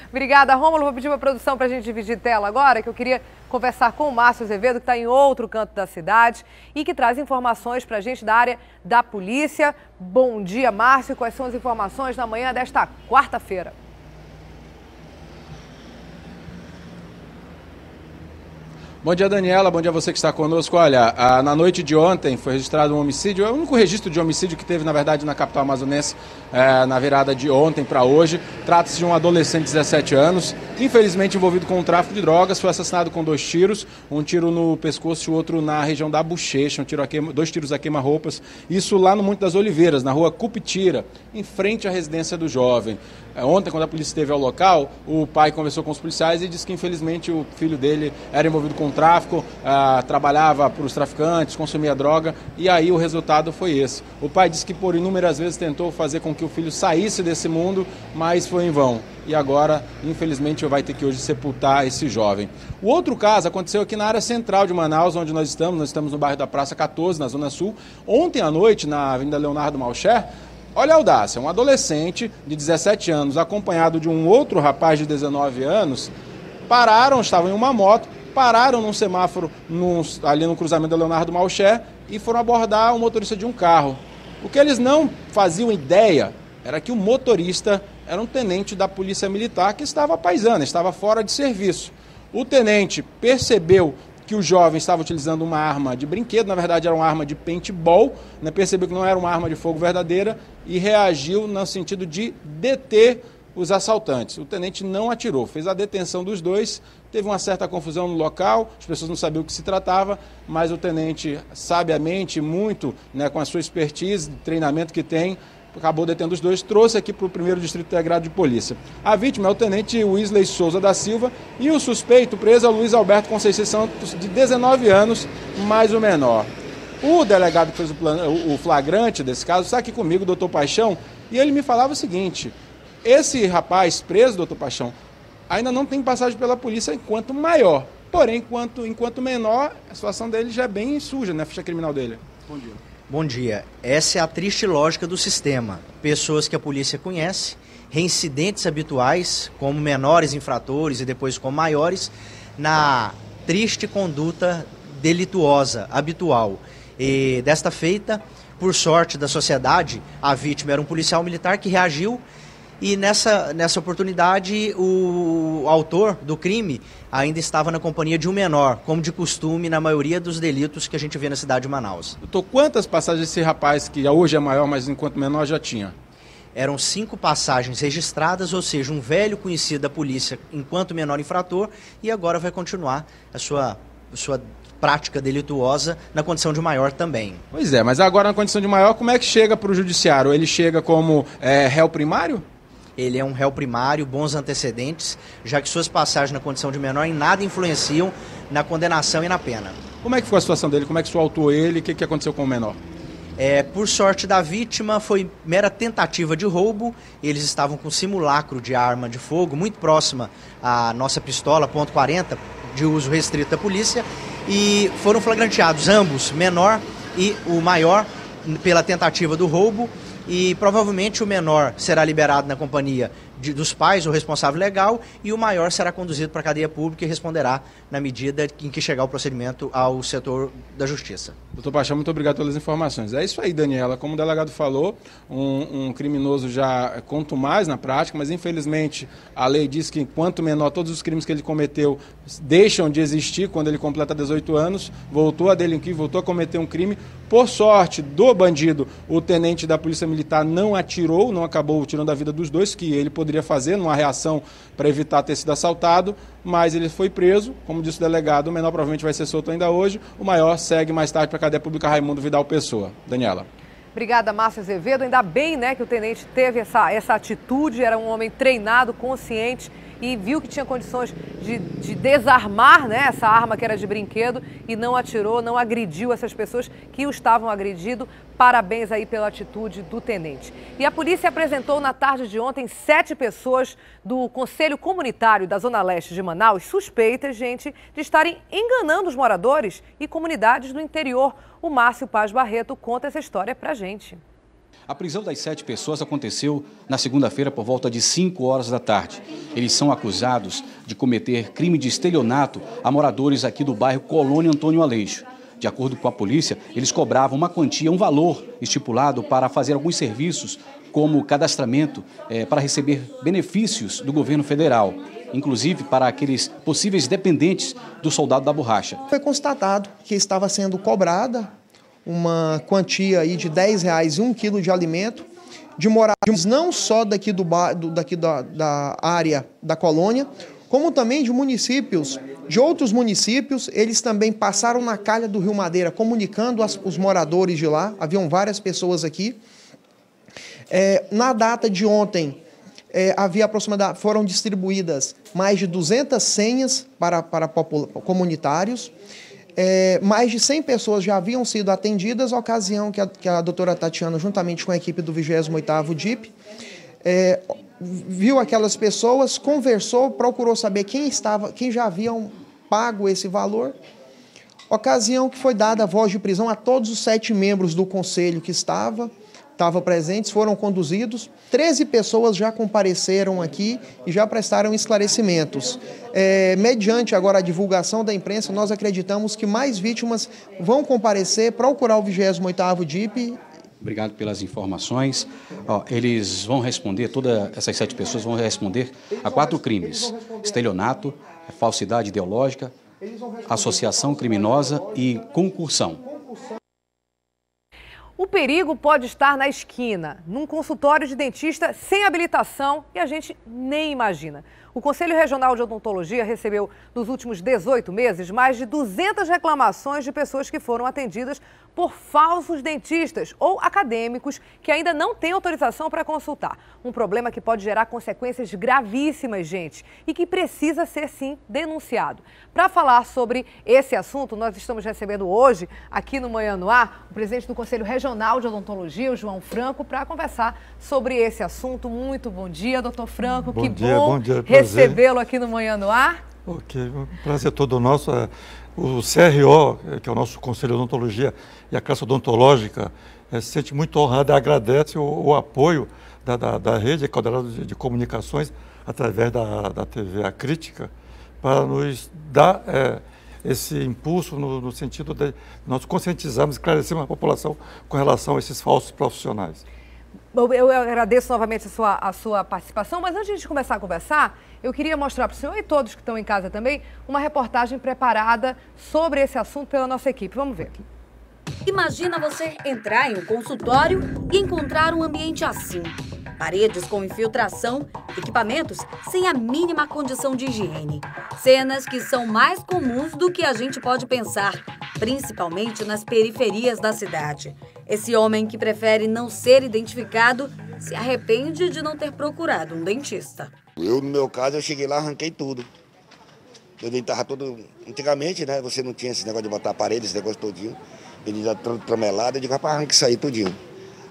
Obrigada, Rômulo. Vou pedir para a produção para a gente dividir tela agora, que eu queria conversar com o Márcio Azevedo, que está em outro canto da cidade e que traz informações para a gente da área da polícia. Bom dia, Márcio. Quais são as informações na manhã desta quarta-feira?
Bom dia, Daniela. Bom dia a você que está conosco. Olha, na noite de ontem foi registrado um homicídio. É o único registro de homicídio que teve, na verdade, na capital amazonense na virada de ontem para hoje. Trata-se de um adolescente de 17 anos, infelizmente envolvido com o tráfico de drogas. Foi assassinado com 2 tiros, um tiro no pescoço e o outro na região da bochecha, 2 tiros a queima-roupas. Isso lá no Monte das Oliveiras, na rua Cupitira, em frente à residência do jovem. Ontem, quando a polícia esteve ao local, o pai conversou com os policiais e disse que, infelizmente, o filho dele era envolvido com tráfico, trabalhava para os traficantes, consumia droga, e aí o resultado foi esse. O pai disse que por inúmeras vezes tentou fazer com que o filho saísse desse mundo, mas foi em vão. E agora, infelizmente, vai ter que hoje sepultar esse jovem. O outro caso aconteceu aqui na área central de Manaus, onde nós estamos no bairro da Praça 14, na Zona Sul. Ontem à noite, na Avenida Leonardo Malcher, olha a audácia, um adolescente de 17 anos, acompanhado de um outro rapaz de 19 anos, estavam em uma moto, pararam num semáforo ali no cruzamento da Leonardo Malcher e foram abordar o motorista de um carro. O que eles não faziam ideia era que o motorista era um tenente da Polícia Militar que estava paisana, estava fora de serviço. O tenente percebeu que o jovem estava utilizando uma arma de brinquedo, na verdade era uma arma de paintball, né? Percebeu que não era uma arma de fogo verdadeira e reagiu no sentido de deter os assaltantes. O tenente não atirou, fez a detenção dos dois, teve uma certa confusão no local, as pessoas não sabiam o que se tratava, mas o tenente, sabiamente, muito, né, com a sua expertise, treinamento que tem, acabou detendo os dois, trouxe aqui para o 1º Distrito Integrado de Polícia. A vítima é o tenente Wesley Souza da Silva e o suspeito preso é o Luiz Alberto Conceição Santos, de 19 anos, mais o menor. O delegado que fez o flagrante desse caso está aqui comigo, o doutor Paixão, e ele me falava o seguinte: esse rapaz preso, doutor Paixão, ainda não tem passagem pela polícia enquanto maior. Porém, enquanto menor, a situação dele já é bem suja, né? A ficha criminal dele. Bom dia.
Bom dia. Essa é a triste lógica do sistema. Pessoas que a polícia conhece, reincidentes habituais, como menores infratores e depois como maiores, na triste conduta delituosa, habitual. E desta feita, por sorte da sociedade, a vítima era um policial militar que reagiu. E nessa oportunidade, o autor do crime ainda estava na companhia de um menor, como de costume na maioria dos delitos que a gente vê na cidade de Manaus.
Doutor, quantas passagens esse rapaz, que hoje é maior, mas enquanto menor, já tinha?
Eram 5 passagens registradas, ou seja, um velho conhecido da polícia enquanto menor infrator, e agora vai continuar a sua prática delituosa na condição de maior também.
Pois é, mas agora na condição de maior, como é que chega para o judiciário? Ele chega como réu primário?
Ele é um réu primário, bons antecedentes, já que suas passagens na condição de menor em nada influenciam na condenação e na pena.
Como é que ficou a situação dele? Como é que você autuou ele? O que aconteceu com o menor?
Por sorte da vítima, foi mera tentativa de roubo. Eles estavam com simulacro de arma de fogo muito próxima à nossa pistola .40, de uso restrito da polícia, e foram flagranteados ambos, menor e o maior, pela tentativa do roubo. E provavelmente o menor será liberado na companhia dos pais, o responsável legal, e o maior será conduzido para a cadeia pública e responderá na medida em que chegar o procedimento ao setor da justiça.
Doutor Paixão, muito obrigado pelas informações. É isso aí, Daniela. Como o delegado falou, um criminoso já contumaz na prática, mas infelizmente a lei diz que enquanto menor todos os crimes que ele cometeu deixam de existir quando ele completa 18 anos, voltou a delinquir, voltou a cometer um crime. Por sorte do bandido, o tenente da Polícia Militar não atirou, não acabou tirando a vida dos dois, que ele poderia fazer numa reação para evitar ter sido assaltado, mas ele foi preso, como disse o delegado, o menor provavelmente vai ser solto ainda hoje, o maior segue mais tarde para a cadeia pública Raimundo Vidal Pessoa. Daniela.
Obrigada, Márcia Azevedo. Ainda bem, né, que o tenente teve essa atitude, era um homem treinado, consciente e viu que tinha condições de desarmar, né, essa arma que era de brinquedo e não atirou, não agrediu essas pessoas que o estavam agredindo. Parabéns aí pela atitude do tenente. E a polícia apresentou na tarde de ontem 7 pessoas do Conselho Comunitário da Zona Leste de Manaus suspeitas, gente, de estarem enganando os moradores e comunidades do interior. O Márcio Paz Barreto conta essa história pra gente.
A prisão das 7 pessoas aconteceu na segunda-feira por volta de 5 horas da tarde. Eles são acusados de cometer crime de estelionato a moradores aqui do bairro Colônia Antônio Aleixo. De acordo com a polícia, eles cobravam uma quantia, um valor estipulado para fazer alguns serviços, como cadastramento, para receber benefícios do governo federal, inclusive para aqueles possíveis dependentes do soldado da borracha.
Foi constatado que estava sendo cobrada uma quantia aí de R$10 e 1 quilo de alimento de moradores não só daqui da área da colônia, como também de municípios, de outros municípios. Eles também passaram na calha do Rio Madeira, comunicando os moradores de lá. Haviam várias pessoas aqui. Na data de ontem, foram distribuídas mais de 200 senhas para comunitários. Mais de 100 pessoas já haviam sido atendidas, ocasião que a doutora Tatiana, juntamente com a equipe do 28º DIP, viu aquelas pessoas, conversou, procurou saber quem já haviam pago esse valor. Ocasião que foi dada a voz de prisão a todos os 7 membros do conselho que estavam presentes, foram conduzidos. 13 pessoas já compareceram aqui e já prestaram esclarecimentos. Mediante agora a divulgação da imprensa, nós acreditamos que mais vítimas vão comparecer, procurar o 28º DIP.
Obrigado pelas informações. Eles vão responder, todas essas 7 pessoas vão responder a 4 crimes: estelionato, falsidade ideológica, associação criminosa e concussão.
O perigo pode estar na esquina, num consultório de dentista sem habilitação e a gente nem imagina. O Conselho Regional de Odontologia recebeu, nos últimos 18 meses, mais de 200 reclamações de pessoas que foram atendidas por falsos dentistas ou acadêmicos que ainda não têm autorização para consultar. Um problema que pode gerar consequências gravíssimas, gente, e que precisa ser, sim, denunciado. Para falar sobre esse assunto, nós estamos recebendo hoje, aqui no Manhã no Ar, o presidente do Conselho Regional de Odontologia, o João Franco, para conversar sobre esse assunto. Muito bom dia, doutor Franco.
Bom
que
dia,
bom recebê-lo aqui no Manhã no Ar.
Ok, um prazer todo nosso. O CRO, que é o nosso Conselho de Odontologia, e a classe odontológica se sente muito honrada e agradece o apoio da rede de comunicações através da TV A Crítica para nos dar esse impulso no sentido de nós conscientizarmos e esclarecermos a população com relação a esses falsos profissionais.
Eu agradeço novamente a sua participação, mas antes de começar a conversar, eu queria mostrar para o senhor e todos que estão em casa também uma reportagem preparada sobre esse assunto pela nossa equipe. Vamos ver.
Imagina você entrar em um consultório e encontrar um ambiente assim. Paredes com infiltração, equipamentos sem a mínima condição de higiene. Cenas que são mais comuns do que a gente pode pensar, principalmente nas periferias da cidade. Esse homem que prefere não ser identificado se arrepende de não ter procurado um dentista.
No meu caso, eu cheguei lá, arranquei tudo. Eu deitava tudo. Antigamente, né? Você não tinha esse negócio de botar a parede, esse negócio todinho. Ele já tramelado, eu digo, rapaz, arranca isso aí tudinho.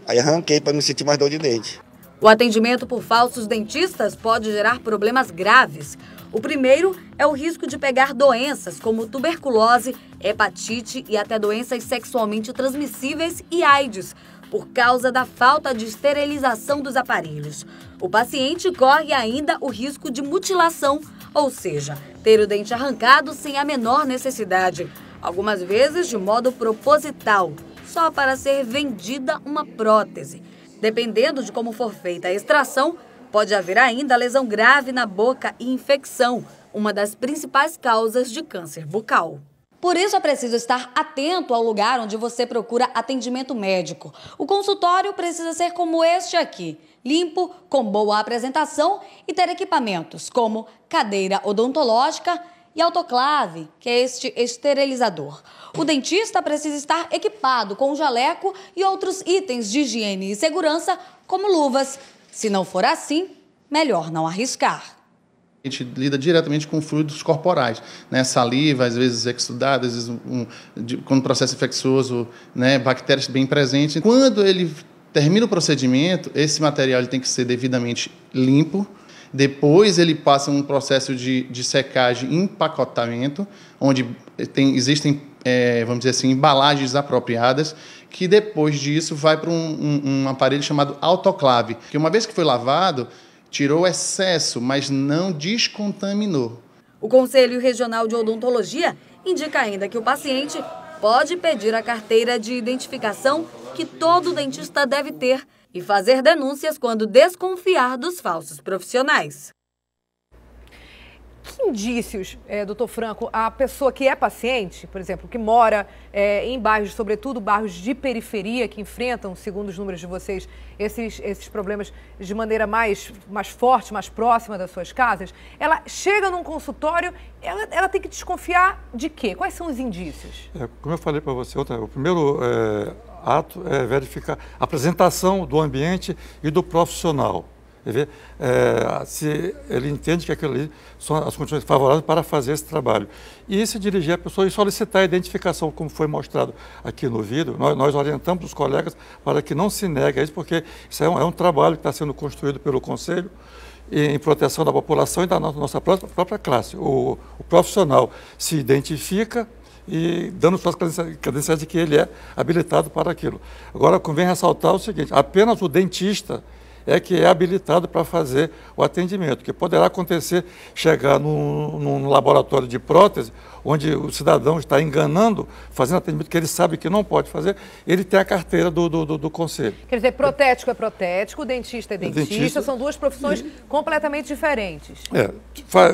Aí arranquei para não sentir mais dor de dente.
O atendimento por falsos dentistas pode gerar problemas graves. O primeiro é o risco de pegar doenças como tuberculose, hepatite e até doenças sexualmente transmissíveis e AIDS, por causa da falta de esterilização dos aparelhos. O paciente corre ainda o risco de mutilação, ou seja, ter o dente arrancado sem a menor necessidade, algumas vezes de modo proposital, só para ser vendida uma prótese. Dependendo de como for feita a extração, pode haver ainda lesão grave na boca e infecção, uma das principais causas de câncer bucal.
Por isso é preciso estar atento ao lugar onde você procura atendimento médico. O consultório precisa ser como este aqui, limpo, com boa apresentação e ter equipamentos como cadeira odontológica e autoclave, que é este esterilizador. O dentista precisa estar equipado com jaleco e outros itens de higiene e segurança, como luvas. Se não for assim, melhor não arriscar.
A gente lida diretamente com fluidos corporais, né? Saliva, às vezes exudada, às vezes quando processo infeccioso, né? Bactérias bem presentes. Quando ele termina o procedimento, esse material ele tem que ser devidamente limpo. Depois ele passa um processo de secagem e empacotamento, onde existem, vamos dizer assim, embalagens apropriadas, que depois disso vai para um aparelho chamado autoclave, que uma vez que foi lavado, tirou excesso, mas não descontaminou.
O Conselho Regional de Odontologia indica ainda que o paciente pode pedir a carteira de identificação que todo dentista deve ter e fazer denúncias quando desconfiar dos falsos profissionais.
Que indícios, doutor Franco, a pessoa que é paciente, por exemplo, que mora em bairros, sobretudo bairros de periferia, que enfrentam, segundo os números de vocês, esses problemas de maneira mais forte, mais próxima das suas casas, ela chega num consultório, ela tem que desconfiar de quê? Quais são os indícios?
Como eu falei para você ontem, o primeiro ato é verificar a apresentação do ambiente e do profissional. Se ele entende que aquilo ali são as condições favoráveis para fazer esse trabalho. E se dirigir à pessoa e solicitar a identificação, como foi mostrado aqui no vídeo. Nós orientamos os colegas para que não se negue a isso, porque isso é um trabalho que está sendo construído pelo Conselho em proteção da população e da nossa própria classe. O profissional se identifica e dando suas credenciais de que ele é habilitado para aquilo. Agora, convém ressaltar o seguinte, apenas o dentista é que é habilitado para fazer o atendimento, que poderá acontecer chegar num laboratório de prótese, onde o cidadão está enganando, fazendo atendimento que ele sabe que não pode fazer, ele tem a carteira do conselho.
Quer dizer, protético é protético, dentista é dentista, são duas profissões completamente diferentes.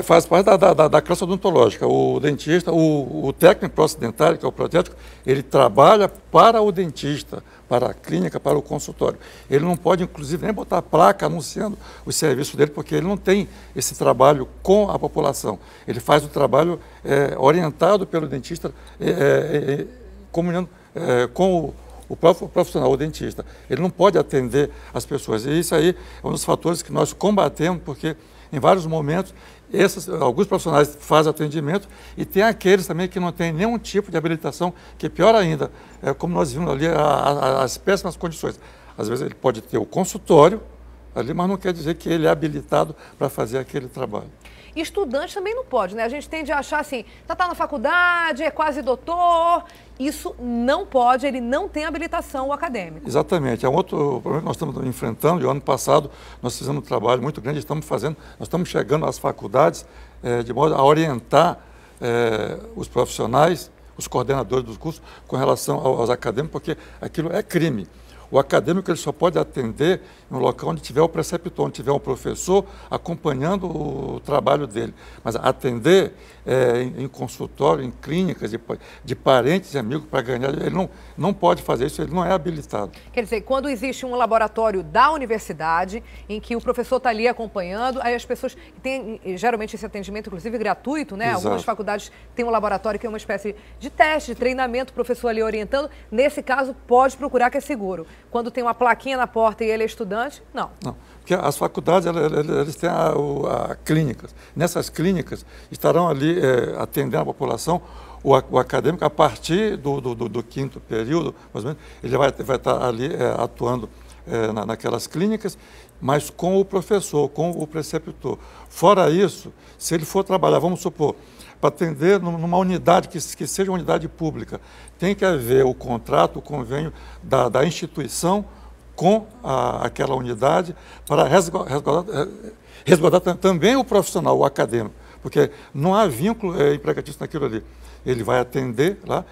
Faz parte da classe odontológica. O dentista, o técnico prótese-dentário, que é o protético, ele trabalha para o dentista, para a clínica, para o consultório. Ele não pode, inclusive, nem botar placa anunciando o serviço dele, porque ele não tem esse trabalho com a população. Ele faz o trabalho orientado pelo dentista, comunhando com o próprio profissional, o dentista. Ele não pode atender as pessoas. E isso aí é um dos fatores que nós combatemos, porque em vários momentos alguns profissionais fazem atendimento e tem aqueles também que não têm nenhum tipo de habilitação, que é pior ainda, como nós vimos ali, as péssimas condições. Às vezes ele pode ter o consultório ali, mas não quer dizer que ele é habilitado para fazer aquele trabalho.
E estudante também não pode, né? A gente tende a achar assim, tá na faculdade, é quase doutor. Isso não pode, ele não tem habilitação acadêmica.
Exatamente. É um outro problema que nós estamos enfrentando. E o ano passado nós fizemos um trabalho muito grande, nós estamos chegando às faculdades de modo a orientar os profissionais, os coordenadores dos cursos, com relação aos acadêmicos, porque aquilo é crime. O acadêmico ele só pode atender no local onde tiver o preceptor, onde tiver um professor acompanhando o trabalho dele. Mas atender em consultório, em clínicas de parentes e amigos para ganhar, ele não pode fazer isso, ele não é habilitado.
Quer dizer, quando existe um laboratório da universidade, em que o professor está ali acompanhando, aí as pessoas têm geralmente esse atendimento, inclusive gratuito, né?
Exato.
Algumas faculdades têm um laboratório que é uma espécie de teste, de treinamento, o professor ali orientando. Nesse caso, pode procurar que é seguro. Quando tem uma plaquinha na porta e ele é estudante, não.
Não, porque as faculdades, eles têm a clínicas. Nessas clínicas estarão ali atendendo a população, o acadêmico, a partir do quinto período, mais ou menos, ele vai estar ali atuando naquelas clínicas, mas com o professor, com o preceptor. Fora isso, se ele for trabalhar, vamos supor, para atender numa unidade que seja uma unidade pública, tem que haver o contrato, o convênio da instituição com aquela unidade para resguardar também o profissional, o acadêmico, porque não há vínculo empregatício naquilo ali. Ele vai atender lá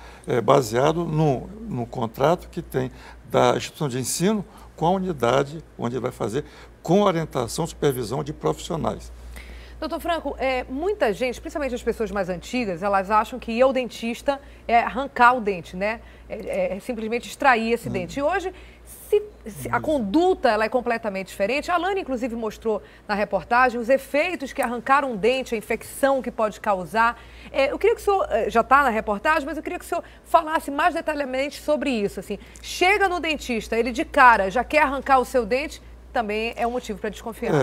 baseado no contrato que tem da instituição de ensino com a unidade onde ele vai fazer, com orientação, supervisão de profissionais.
Doutor Franco, muita gente, principalmente as pessoas mais antigas, elas acham que ir ao dentista é arrancar o dente, né? É simplesmente extrair esse dente. E hoje, se a conduta ela é completamente diferente. A Alane, inclusive, mostrou na reportagem os efeitos que arrancar um dente, a infecção que pode causar. Eu queria que o senhor, já está na reportagem, mas eu queria que o senhor falasse mais detalhadamente sobre isso. Assim, chega no dentista, ele de cara já quer arrancar o seu dente, também é um motivo para desconfiar.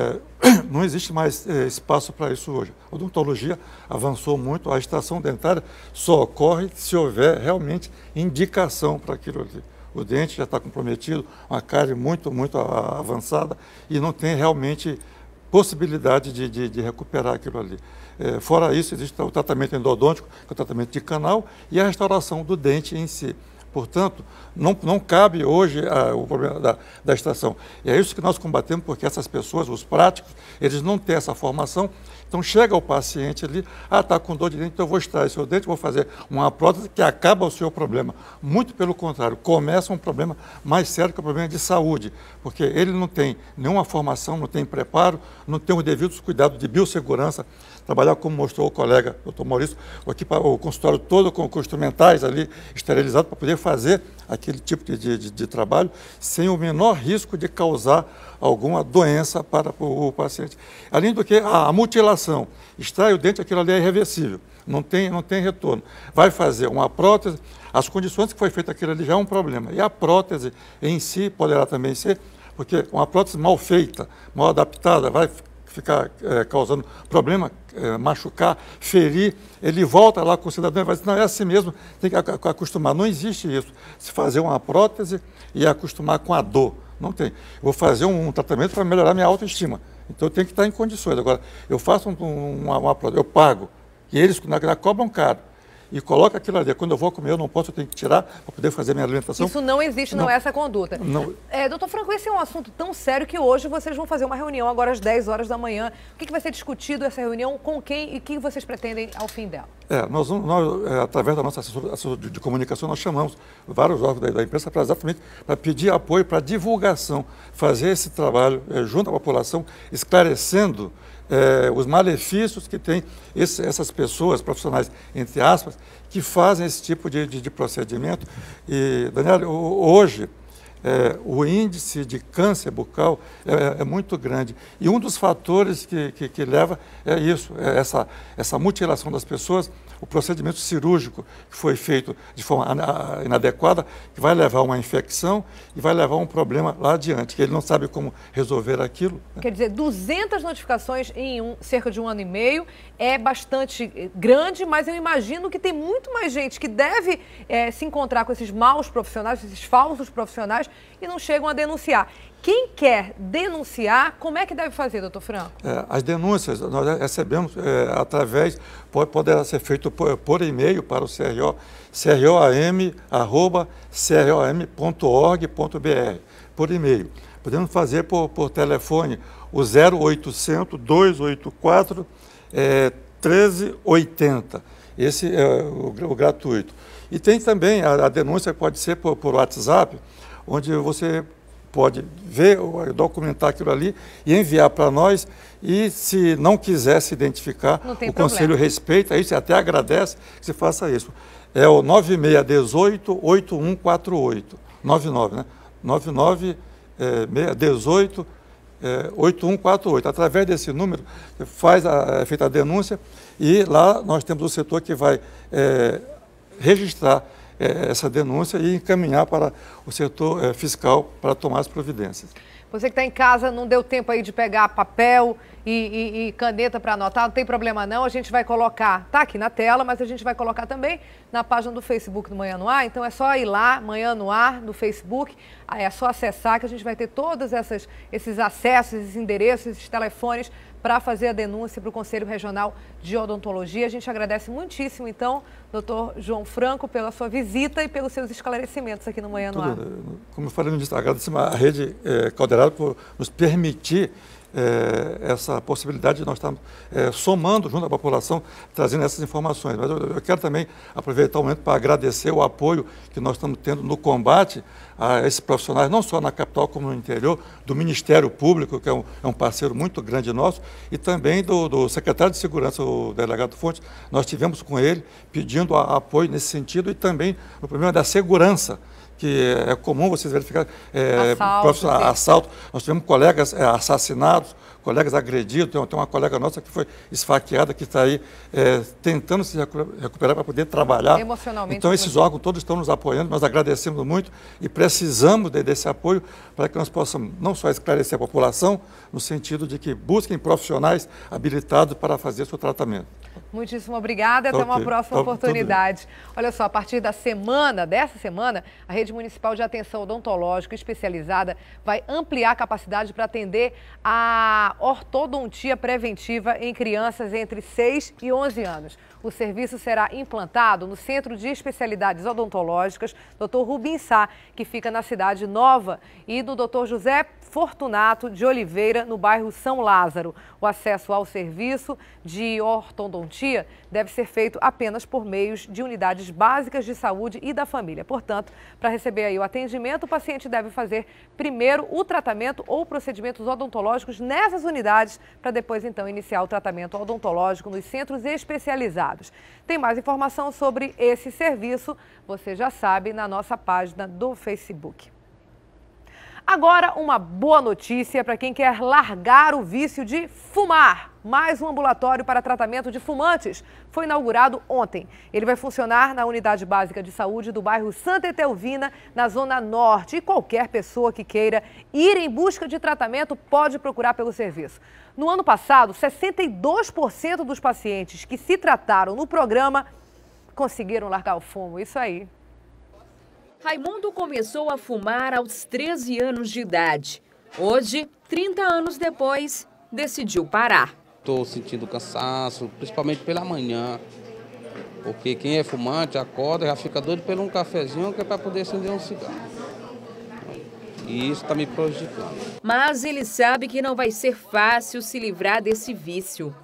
Não existe mais espaço para isso hoje. A odontologia avançou muito, a extração dentária só ocorre se houver realmente indicação para aquilo ali. O dente já está comprometido, uma cárie muito avançada e não tem realmente possibilidade de recuperar aquilo ali. Fora isso, existe o tratamento endodôntico, que é o tratamento de canal, e a restauração do dente em si. Portanto, não cabe hoje o problema da extração. E é isso que nós combatemos, porque essas pessoas, os práticos, eles não têm essa formação. Então, chega o paciente ali, está com dor de dente, então eu vou extrair seu dente, vou fazer uma prótese que acaba o seu problema. Muito pelo contrário, começa um problema mais sério, que é o problema de saúde, porque ele não tem nenhuma formação, não tem preparo, não tem os devidos cuidados de biossegurança. Trabalhar, como mostrou o colega, doutor Maurício, o consultório todo com instrumentais ali esterilizados para poder fazer aquele tipo de trabalho sem o menor risco de causar alguma doença para o paciente. Além do que, a mutilação, extrai o dente, aquilo ali é irreversível, não tem retorno. Vai fazer uma prótese, as condições que foi feita aquilo ali já é um problema. E a prótese em si poderá também ser, porque uma prótese mal feita, mal adaptada, vai ficar causando problema, machucar, ferir, ele volta lá com o cidadão e vai dizer, não, é assim mesmo, tem que acostumar. Não existe isso. Se fazer uma prótese e acostumar com a dor, não tem. Eu vou fazer um tratamento para melhorar minha autoestima. Então eu tenho que estar em condições. Agora, eu faço uma prótese, eu pago, e eles cobram caro. e coloca aquilo ali. Quando eu vou comer, eu não posso, eu tenho que tirar para poder fazer minha alimentação.
Isso não existe, não é essa conduta.
Não.
Doutor Franco, esse é um assunto tão sério que hoje vocês vão fazer uma reunião agora às 10 horas da manhã. O que vai ser discutido essa reunião, com quem e o que vocês pretendem ao fim dela?
Nós através da nossa assessor de comunicação, nós chamamos vários órgãos da imprensa exatamente para pedir apoio para divulgação, fazer esse trabalho junto à população, esclarecendo os malefícios que tem essas pessoas, profissionais, entre aspas, que fazem esse tipo de procedimento. E, Daniel, hoje, o índice de câncer bucal é muito grande. E um dos fatores que leva é isso, essa mutilação das pessoas, o procedimento cirúrgico que foi feito de forma inadequada, que vai levar a uma infecção e vai levar a um problema lá adiante, que ele não sabe como resolver aquilo. Né?
Quer dizer, 200 notificações em cerca de 1 ano e meio é bastante grande, mas eu imagino que tem muito mais gente que deve se encontrar com esses maus profissionais, esses falsos profissionais, e não chegam a denunciar. Quem quer denunciar, como é que deve fazer, doutor Franco?
As denúncias nós recebemos através, pode ser feito por e-mail para o CRO, crom.org.br, por e-mail. Podemos fazer por telefone o 0800 284 1380. Esse é o gratuito. E tem também, a denúncia pode ser por WhatsApp, onde você pode ver, documentar aquilo ali e enviar para nós. E se não quiser se identificar, o Conselho respeita isso e até agradece que se faça isso. É o 9618-8148. 99, né? 99-18-8148. Através desse número, é feita a denúncia e lá nós temos o setor que vai registrar essa denúncia e encaminhar para o setor fiscal para tomar as providências.
Você que está em casa, não deu tempo aí de pegar papel e caneta para anotar, não tem problema não, a gente vai colocar, tá aqui na tela, mas a gente vai colocar também na página do Facebook do Manhã no Ar, então é só ir lá, Manhã no Ar, no Facebook, é só acessar que a gente vai ter todos esses acessos, esses endereços, esses telefones para fazer a denúncia para o Conselho Regional de Odontologia. A gente agradece muitíssimo, então, doutor João Franco, pela sua visita e pelos seus esclarecimentos aqui no Manhã no Ar.
Como eu falei no início, agradecemos a Rede Calderaro por nos permitir essa possibilidade de nós estarmos somando junto à população, trazendo essas informações. Mas eu quero também aproveitar o momento para agradecer o apoio que nós estamos tendo no combate a esses profissionais, não só na capital como no interior, do Ministério Público, que é um parceiro muito grande nosso, e também do secretário de Segurança, o delegado Fontes. Nós tivemos com ele pedindo apoio nesse sentido e também no problema da segurança, que é comum vocês verificarem assalto. Nós tivemos colegas assassinados, colegas agredidos, tem uma colega nossa que foi esfaqueada, que está aí tentando se recuperar para poder trabalhar.
Emocionalmente.
Então esses órgãos todos estão nos apoiando, nós agradecemos muito e precisamos desse apoio para que nós possamos não só esclarecer a população, no sentido de que busquem profissionais habilitados para fazer o seu tratamento.
Muitíssimo obrigada e até uma próxima oportunidade. Olha só, a partir dessa semana, a Rede Municipal de Atenção Odontológica Especializada vai ampliar a capacidade para atender a ortodontia preventiva em crianças entre 6 e 11 anos. O serviço será implantado no Centro de Especialidades Odontológicas Dr. Rubim Sá, que fica na Cidade Nova, e do Dr. José Fortunato de Oliveira, no bairro São Lázaro. O acesso ao serviço de ortodontia deve ser feito apenas por meios de unidades básicas de saúde e da família. Portanto, para receber aí o atendimento, o paciente deve fazer primeiro o tratamento ou procedimentos odontológicos nessas unidades, para depois, então, iniciar o tratamento odontológico nos centros especializados. Tem mais informação sobre esse serviço, você já sabe, na nossa página do Facebook. Agora, uma boa notícia para quem quer largar o vício de fumar. Mais um ambulatório para tratamento de fumantes foi inaugurado ontem. Ele vai funcionar na Unidade Básica de Saúde do bairro Santa Etelvina, na Zona Norte. E qualquer pessoa que queira ir em busca de tratamento pode procurar pelo serviço. No ano passado, 62% dos pacientes que se trataram no programa conseguiram largar o fumo. Isso aí.
Raimundo começou a fumar aos 13 anos de idade. Hoje, 30 anos depois, decidiu parar.
Estou sentindo cansaço, principalmente pela manhã. Porque quem é fumante acorda, já fica doido por um cafezinho que é para poder acender um cigarro. E isso está me prejudicando.
Mas ele sabe que não vai ser fácil se livrar desse vício.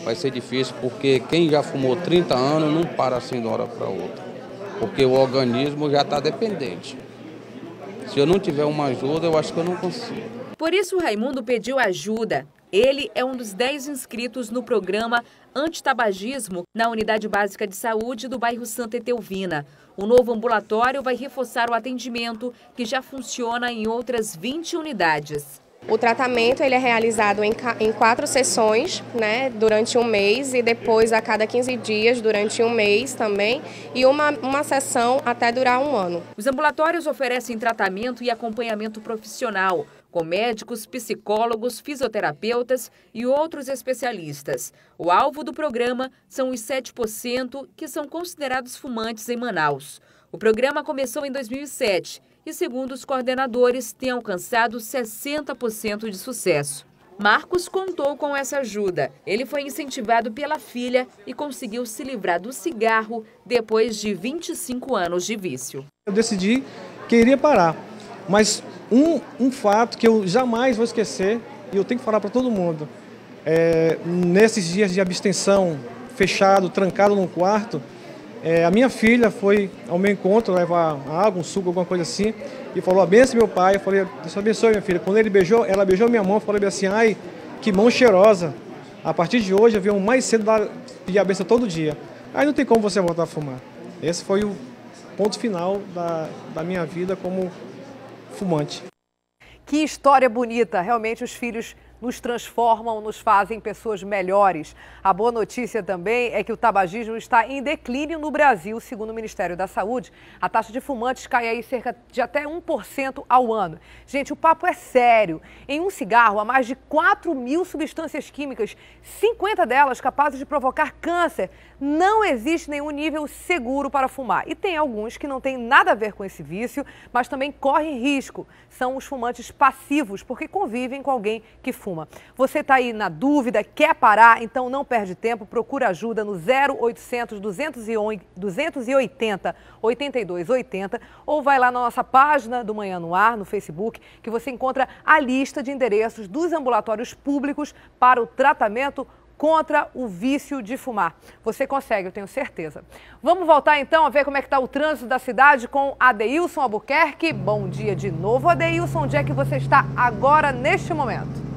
Vai ser difícil porque quem já fumou 30 anos não para assim de uma hora para outra. Porque o organismo já está dependente. Se eu não tiver uma ajuda, eu acho que eu não consigo.
Por isso, o Raimundo pediu ajuda. Ele é um dos 10 inscritos no programa Antitabagismo na Unidade Básica de Saúde do bairro Santa Etelvina. O novo ambulatório vai reforçar o atendimento que já funciona em outras 20 unidades.
O tratamento ele é realizado em 4 sessões, né, durante um mês e depois a cada 15 dias durante um mês também e uma sessão até durar um ano.
Os ambulatórios oferecem tratamento e acompanhamento profissional, com médicos, psicólogos, fisioterapeutas e outros especialistas. O alvo do programa são os 7% que são considerados fumantes em Manaus. O programa começou em 2007 e, segundo os coordenadores, tem alcançado 60% de sucesso. Marcos contou com essa ajuda. Ele foi incentivado pela filha e conseguiu se livrar do cigarro depois de 25 anos de vício.
Eu decidi que iria parar, mas um fato que eu jamais vou esquecer e eu tenho que falar para todo mundo, nesses dias de abstenção, fechado, trancado num quarto, a minha filha foi ao meu encontro levar água, um suco, alguma coisa assim, e falou: abençoe meu pai. Eu falei: Deus abençoe minha filha. Quando ela beijou minha mão, eu falei assim: ai, que mão cheirosa. A partir de hoje eu venho mais cedo pedir a benção todo dia. Aí não tem como você voltar a fumar. Esse foi o ponto final da minha vida como fumante.
Que história bonita! Realmente os filhos nos transformam, nos fazem pessoas melhores. A boa notícia também é que o tabagismo está em declínio no Brasil, segundo o Ministério da Saúde. A taxa de fumantes cai aí cerca de até 1% ao ano. Gente, o papo é sério. Em um cigarro há mais de 4.000 substâncias químicas, 50 delas capazes de provocar câncer. Não existe nenhum nível seguro para fumar. E tem alguns que não têm nada a ver com esse vício, mas também correm risco. São os fumantes passivos, porque convivem com alguém que fuma. Você está aí na dúvida, quer parar? Então não perde tempo, procura ajuda no 0800 280 8280 ou vai lá na nossa página do Manhã no Ar, no Facebook, que você encontra a lista de endereços dos ambulatórios públicos para o tratamento contra o vício de fumar. Você consegue, eu tenho certeza. Vamos voltar então a ver como é que está o trânsito da cidade com Adeilson Albuquerque. Bom dia de novo, Adeilson. Onde é que você está agora, neste momento?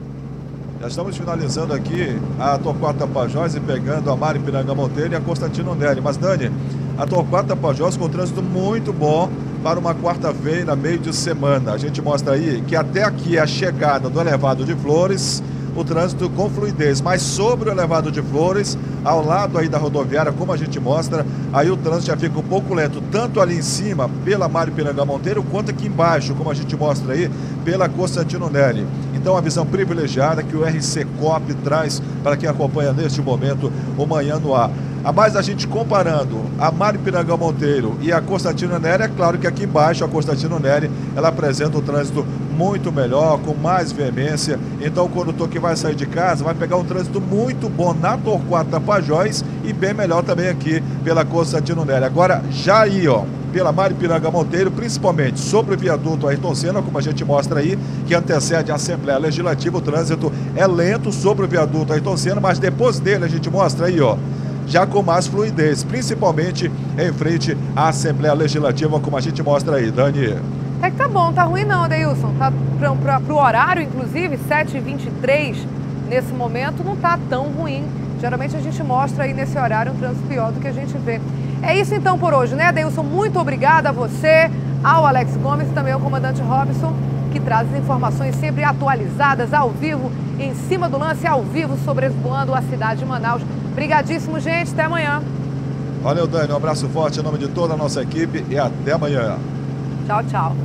Já estamos finalizando aqui a Torquato Tapajós e pegando a Maripiranga Monteiro e a Constantino Neri. Mas, Dani, a Torquato Tapajós com trânsito muito bom para uma quarta-feira, meio de semana. A gente mostra aí que até aqui a chegada do elevado de Flores, o trânsito com fluidez, mas sobre o elevado de Flores, ao lado aí da rodoviária, como a gente mostra, aí o trânsito já fica um pouco lento, tanto ali em cima, pela Maripiranga Monteiro, quanto aqui embaixo, como a gente mostra aí, pela Constantino Neri. Então, a visão privilegiada que o RC Cop traz para quem acompanha neste momento o Manhã no Ar. A mais a gente comparando a Maripiranga Monteiro e a Constantino Neri, é claro que aqui embaixo a Constantino Neri, ela apresenta um trânsito muito melhor, com mais veemência. Então, quando o Toque vai sair de casa, vai pegar um trânsito muito bom na Torquato Tapajós e bem melhor também aqui pela Constantino Neri. Agora, já aí, ó, pela Maripiranga Monteiro, principalmente sobre o viaduto Ayrton Senna, como a gente mostra aí, que antecede a Assembleia Legislativa, o trânsito é lento sobre o viaduto Ayrton Senna, mas depois dele a gente mostra aí, ó, já com mais fluidez, principalmente em frente à Assembleia Legislativa, como a gente mostra aí, Dani.
É que tá bom, tá ruim não, Adeilson. Tá pro horário, inclusive, 7h23, nesse momento, não tá tão ruim. Geralmente a gente mostra aí nesse horário um trânsito pior do que a gente vê. É isso então por hoje, né, Adeilson? Muito obrigada a você, ao Alex Gomes e também ao comandante Robson, que traz as informações sempre atualizadas, ao vivo, em cima do lance, ao vivo, sobrevoando a cidade de Manaus. Obrigadíssimo, gente. Até amanhã.
Valeu, Dani. Um abraço forte em nome de toda a nossa equipe e até amanhã.
Tchau, tchau.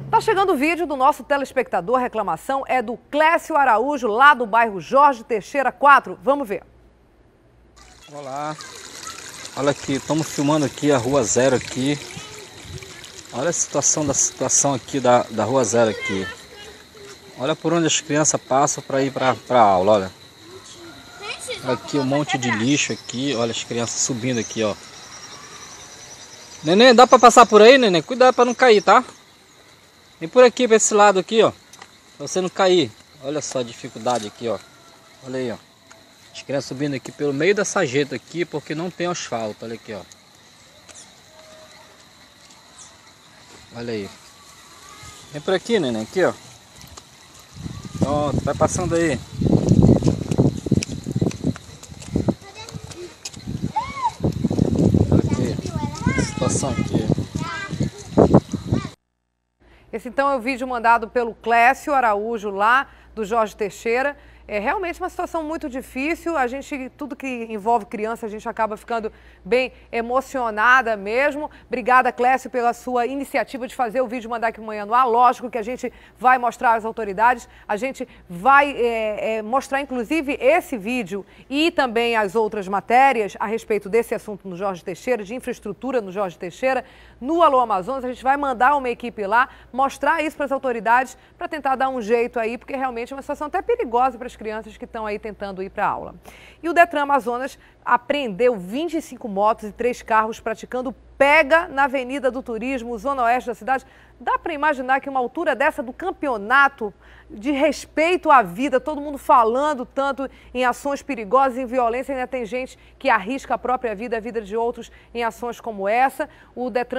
Tá chegando o vídeo do nosso telespectador. A reclamação é do Clécio Araújo, lá do bairro Jorge Teixeira 4. Vamos ver.
Olá. Olha aqui, estamos filmando aqui a Rua Zero aqui. Olha a situação aqui da Rua Zero aqui. Olha por onde as crianças passam para ir para a aula, olha. Aqui um monte de lixo aqui, olha as crianças subindo aqui, ó. Neném, dá pra passar por aí, neném? Cuidado pra não cair, tá? Vem por aqui, pra esse lado aqui, ó. Pra você não cair. Olha só a dificuldade aqui, ó. Olha aí, ó. As crianças subindo aqui pelo meio da sarjeta aqui, porque não tem asfalto. Olha aqui, ó. Olha aí. Vem por aqui, neném. Aqui, ó. Pronto, vai passando aí. Olha aqui. A situação aqui.
Esse então é o vídeo mandado pelo Clécio Araújo lá do Jorge Teixeira. É realmente uma situação muito difícil. Tudo que envolve criança, a gente acaba ficando bem emocionada mesmo. Obrigada, Clécio, pela sua iniciativa de fazer o vídeo Mandar Aqui Manhã no Ar. Lógico que a gente vai mostrar às autoridades, a gente vai mostrar, inclusive, esse vídeo e também as outras matérias a respeito desse assunto no Jorge Teixeira, de infraestrutura no Jorge Teixeira, no Alô Amazonas. A gente vai mandar uma equipe lá, mostrar isso para as autoridades, para tentar dar um jeito aí, porque realmente é uma situação até perigosa para as crianças que estão aí tentando ir para a aula. E o Detran Amazonas apreendeu 25 motos e 3 carros praticando pega na Avenida do Turismo, zona oeste da cidade. Dá para imaginar que uma altura dessa do campeonato, de respeito à vida, todo mundo falando tanto em ações perigosas, em violência, ainda tem gente que arrisca a própria vida, a vida de outros em ações como essa.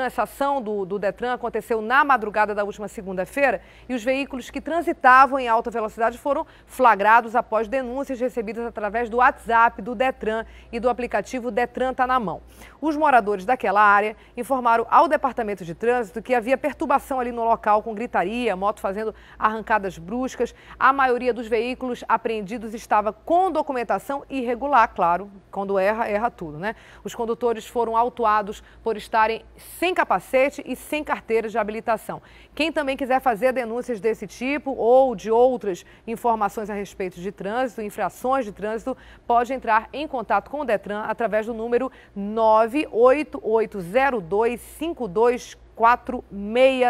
Essa ação do Detran aconteceu na madrugada da última segunda-feira e os veículos que transitavam em alta velocidade foram flagrados após denúncias recebidas através do WhatsApp do Detran e do aplicativo Detran Tá Na Mão. Os moradores daquela área informaram ao Departamento de Trânsito que havia perturbação ali no local com gritaria, moto fazendo arrancadas bruscas. A maioria dos veículos apreendidos estava com documentação irregular, claro, quando erra tudo, né? Os condutores foram autuados por estarem sem capacete e sem carteira de habilitação. Quem também quiser fazer denúncias desse tipo ou de outras informações a respeito de trânsito, infrações de trânsito, pode entrar em contato com o Detran através do número 988025246.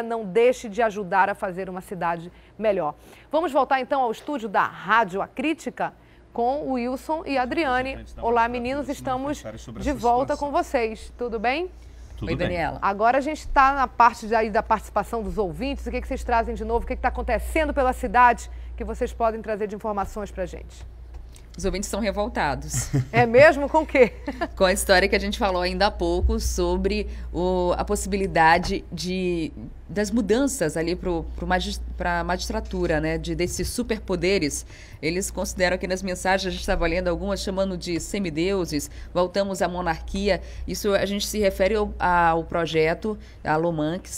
Não deixe de ajudar a fazer uma cidade melhor. Vamos voltar então ao estúdio da Rádio A Crítica com o Wilson e a Adriane. Olá, meninos, estamos de volta com vocês. Tudo bem?
Tudo bem, Daniela.
Agora a gente está na parte da participação dos ouvintes. O que vocês trazem de novo? O que está acontecendo pela cidade que vocês podem trazer de informações para a gente?
Os ouvintes estão revoltados.
É mesmo? Com o quê?
Com a história que a gente falou ainda há pouco sobre a possibilidade das mudanças ali para a magistratura, né? Desses superpoderes. Eles consideram que nas mensagens, a gente estava lendo algumas chamando de semideuses, voltamos à monarquia. Isso a gente se refere ao projeto, a LOMAN, que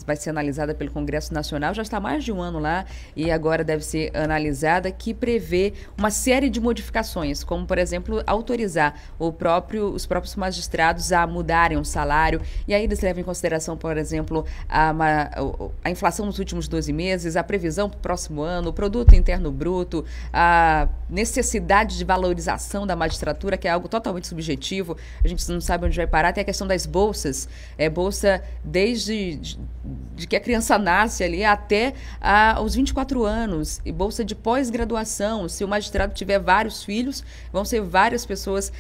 vai ser analisada pelo Congresso Nacional, já está há mais de um ano lá e agora deve ser analisada, que prevê uma série de modificações, como, por exemplo, autorizar os próprios magistrados a mudarem o salário. E aí eles levam em consideração, por exemplo, a inflação nos últimos 12 meses, a previsão para o próximo ano, o produto interno bruto, a necessidade de valorização da magistratura, que é algo totalmente subjetivo, a gente não sabe onde vai parar. Tem a questão das bolsas, bolsa desde que a criança nasce ali até aos 24 anos, e bolsa de pós-graduação. Se o magistrado tiver vários filhos, vão ser várias pessoas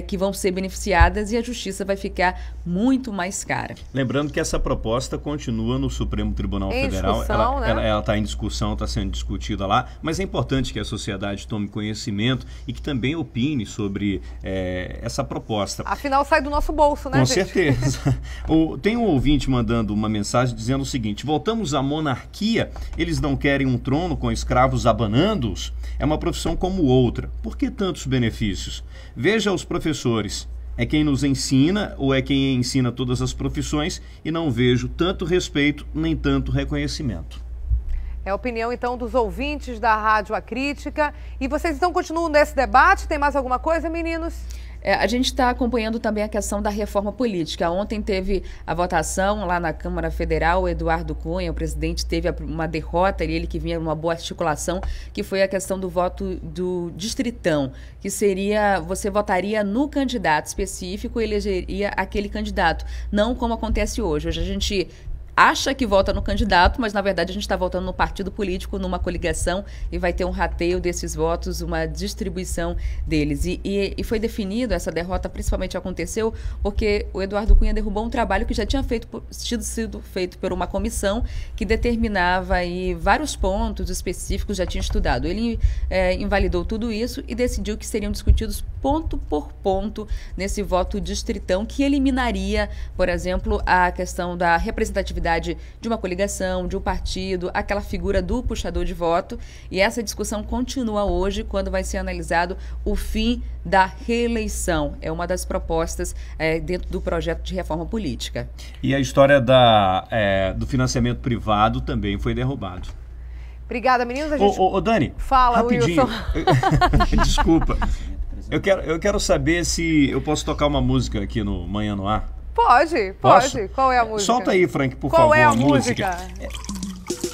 que vão ser beneficiadas e a justiça vai ficar muito mais cara.
Lembrando que essa proposta continua no Supremo Tribunal Federal. Ela está em discussão, está sendo discutida lá, mas é importante que a sociedade tome conhecimento e que também opine sobre essa proposta.
Afinal, sai do nosso bolso, né,
Com
gente?
certeza. Tem um ouvinte mandando uma mensagem dizendo o seguinte: voltamos à monarquia, eles não querem um trono com escravos abanando-os? É uma profissão como outra. Por que tantos benefícios? Veja os professores. É quem nos ensina ou é quem ensina todas as profissões, e não vejo tanto respeito nem tanto reconhecimento.
É a opinião, então, dos ouvintes da Rádio A Crítica. E vocês, então, continuam nesse debate? Tem mais alguma coisa, meninos?
A gente está acompanhando também a questão da reforma política. Ontem teve a votação lá na Câmara Federal. O Eduardo Cunha, o presidente, teve uma derrota, ele que vinha numa boa articulação, que foi a questão do voto do distritão, que seria, você votaria no candidato específico e elegeria aquele candidato, não como acontece hoje. Hoje a gente acha que vota no candidato, mas na verdade a gente está votando no partido político, numa coligação, e vai ter um rateio desses votos, uma distribuição deles. E foi definido, essa derrota principalmente aconteceu porque o Eduardo Cunha derrubou um trabalho que já tinha sido feito por uma comissão que determinava aí vários pontos específicos, já tinha estudado. Ele invalidou tudo isso e decidiu que seriam discutidos ponto por ponto nesse voto distritão, que eliminaria, por exemplo, a questão da representatividade de uma coligação, de um partido, aquela figura do puxador de voto. E essa discussão continua hoje, quando vai ser analisado o fim da reeleição. É uma das propostas dentro do projeto de reforma política.
E a história do financiamento privado também foi derrubado.
Obrigada, meninos. A gente...
Ô, Dani,
fala,
rapidinho.
Wilson.
Desculpa. Eu quero saber se eu posso tocar uma música aqui no Manhã no Ar.
Pode.
Posso?
Qual é a música?
Solta aí, Frank, por
Qual
favor,
é a
música.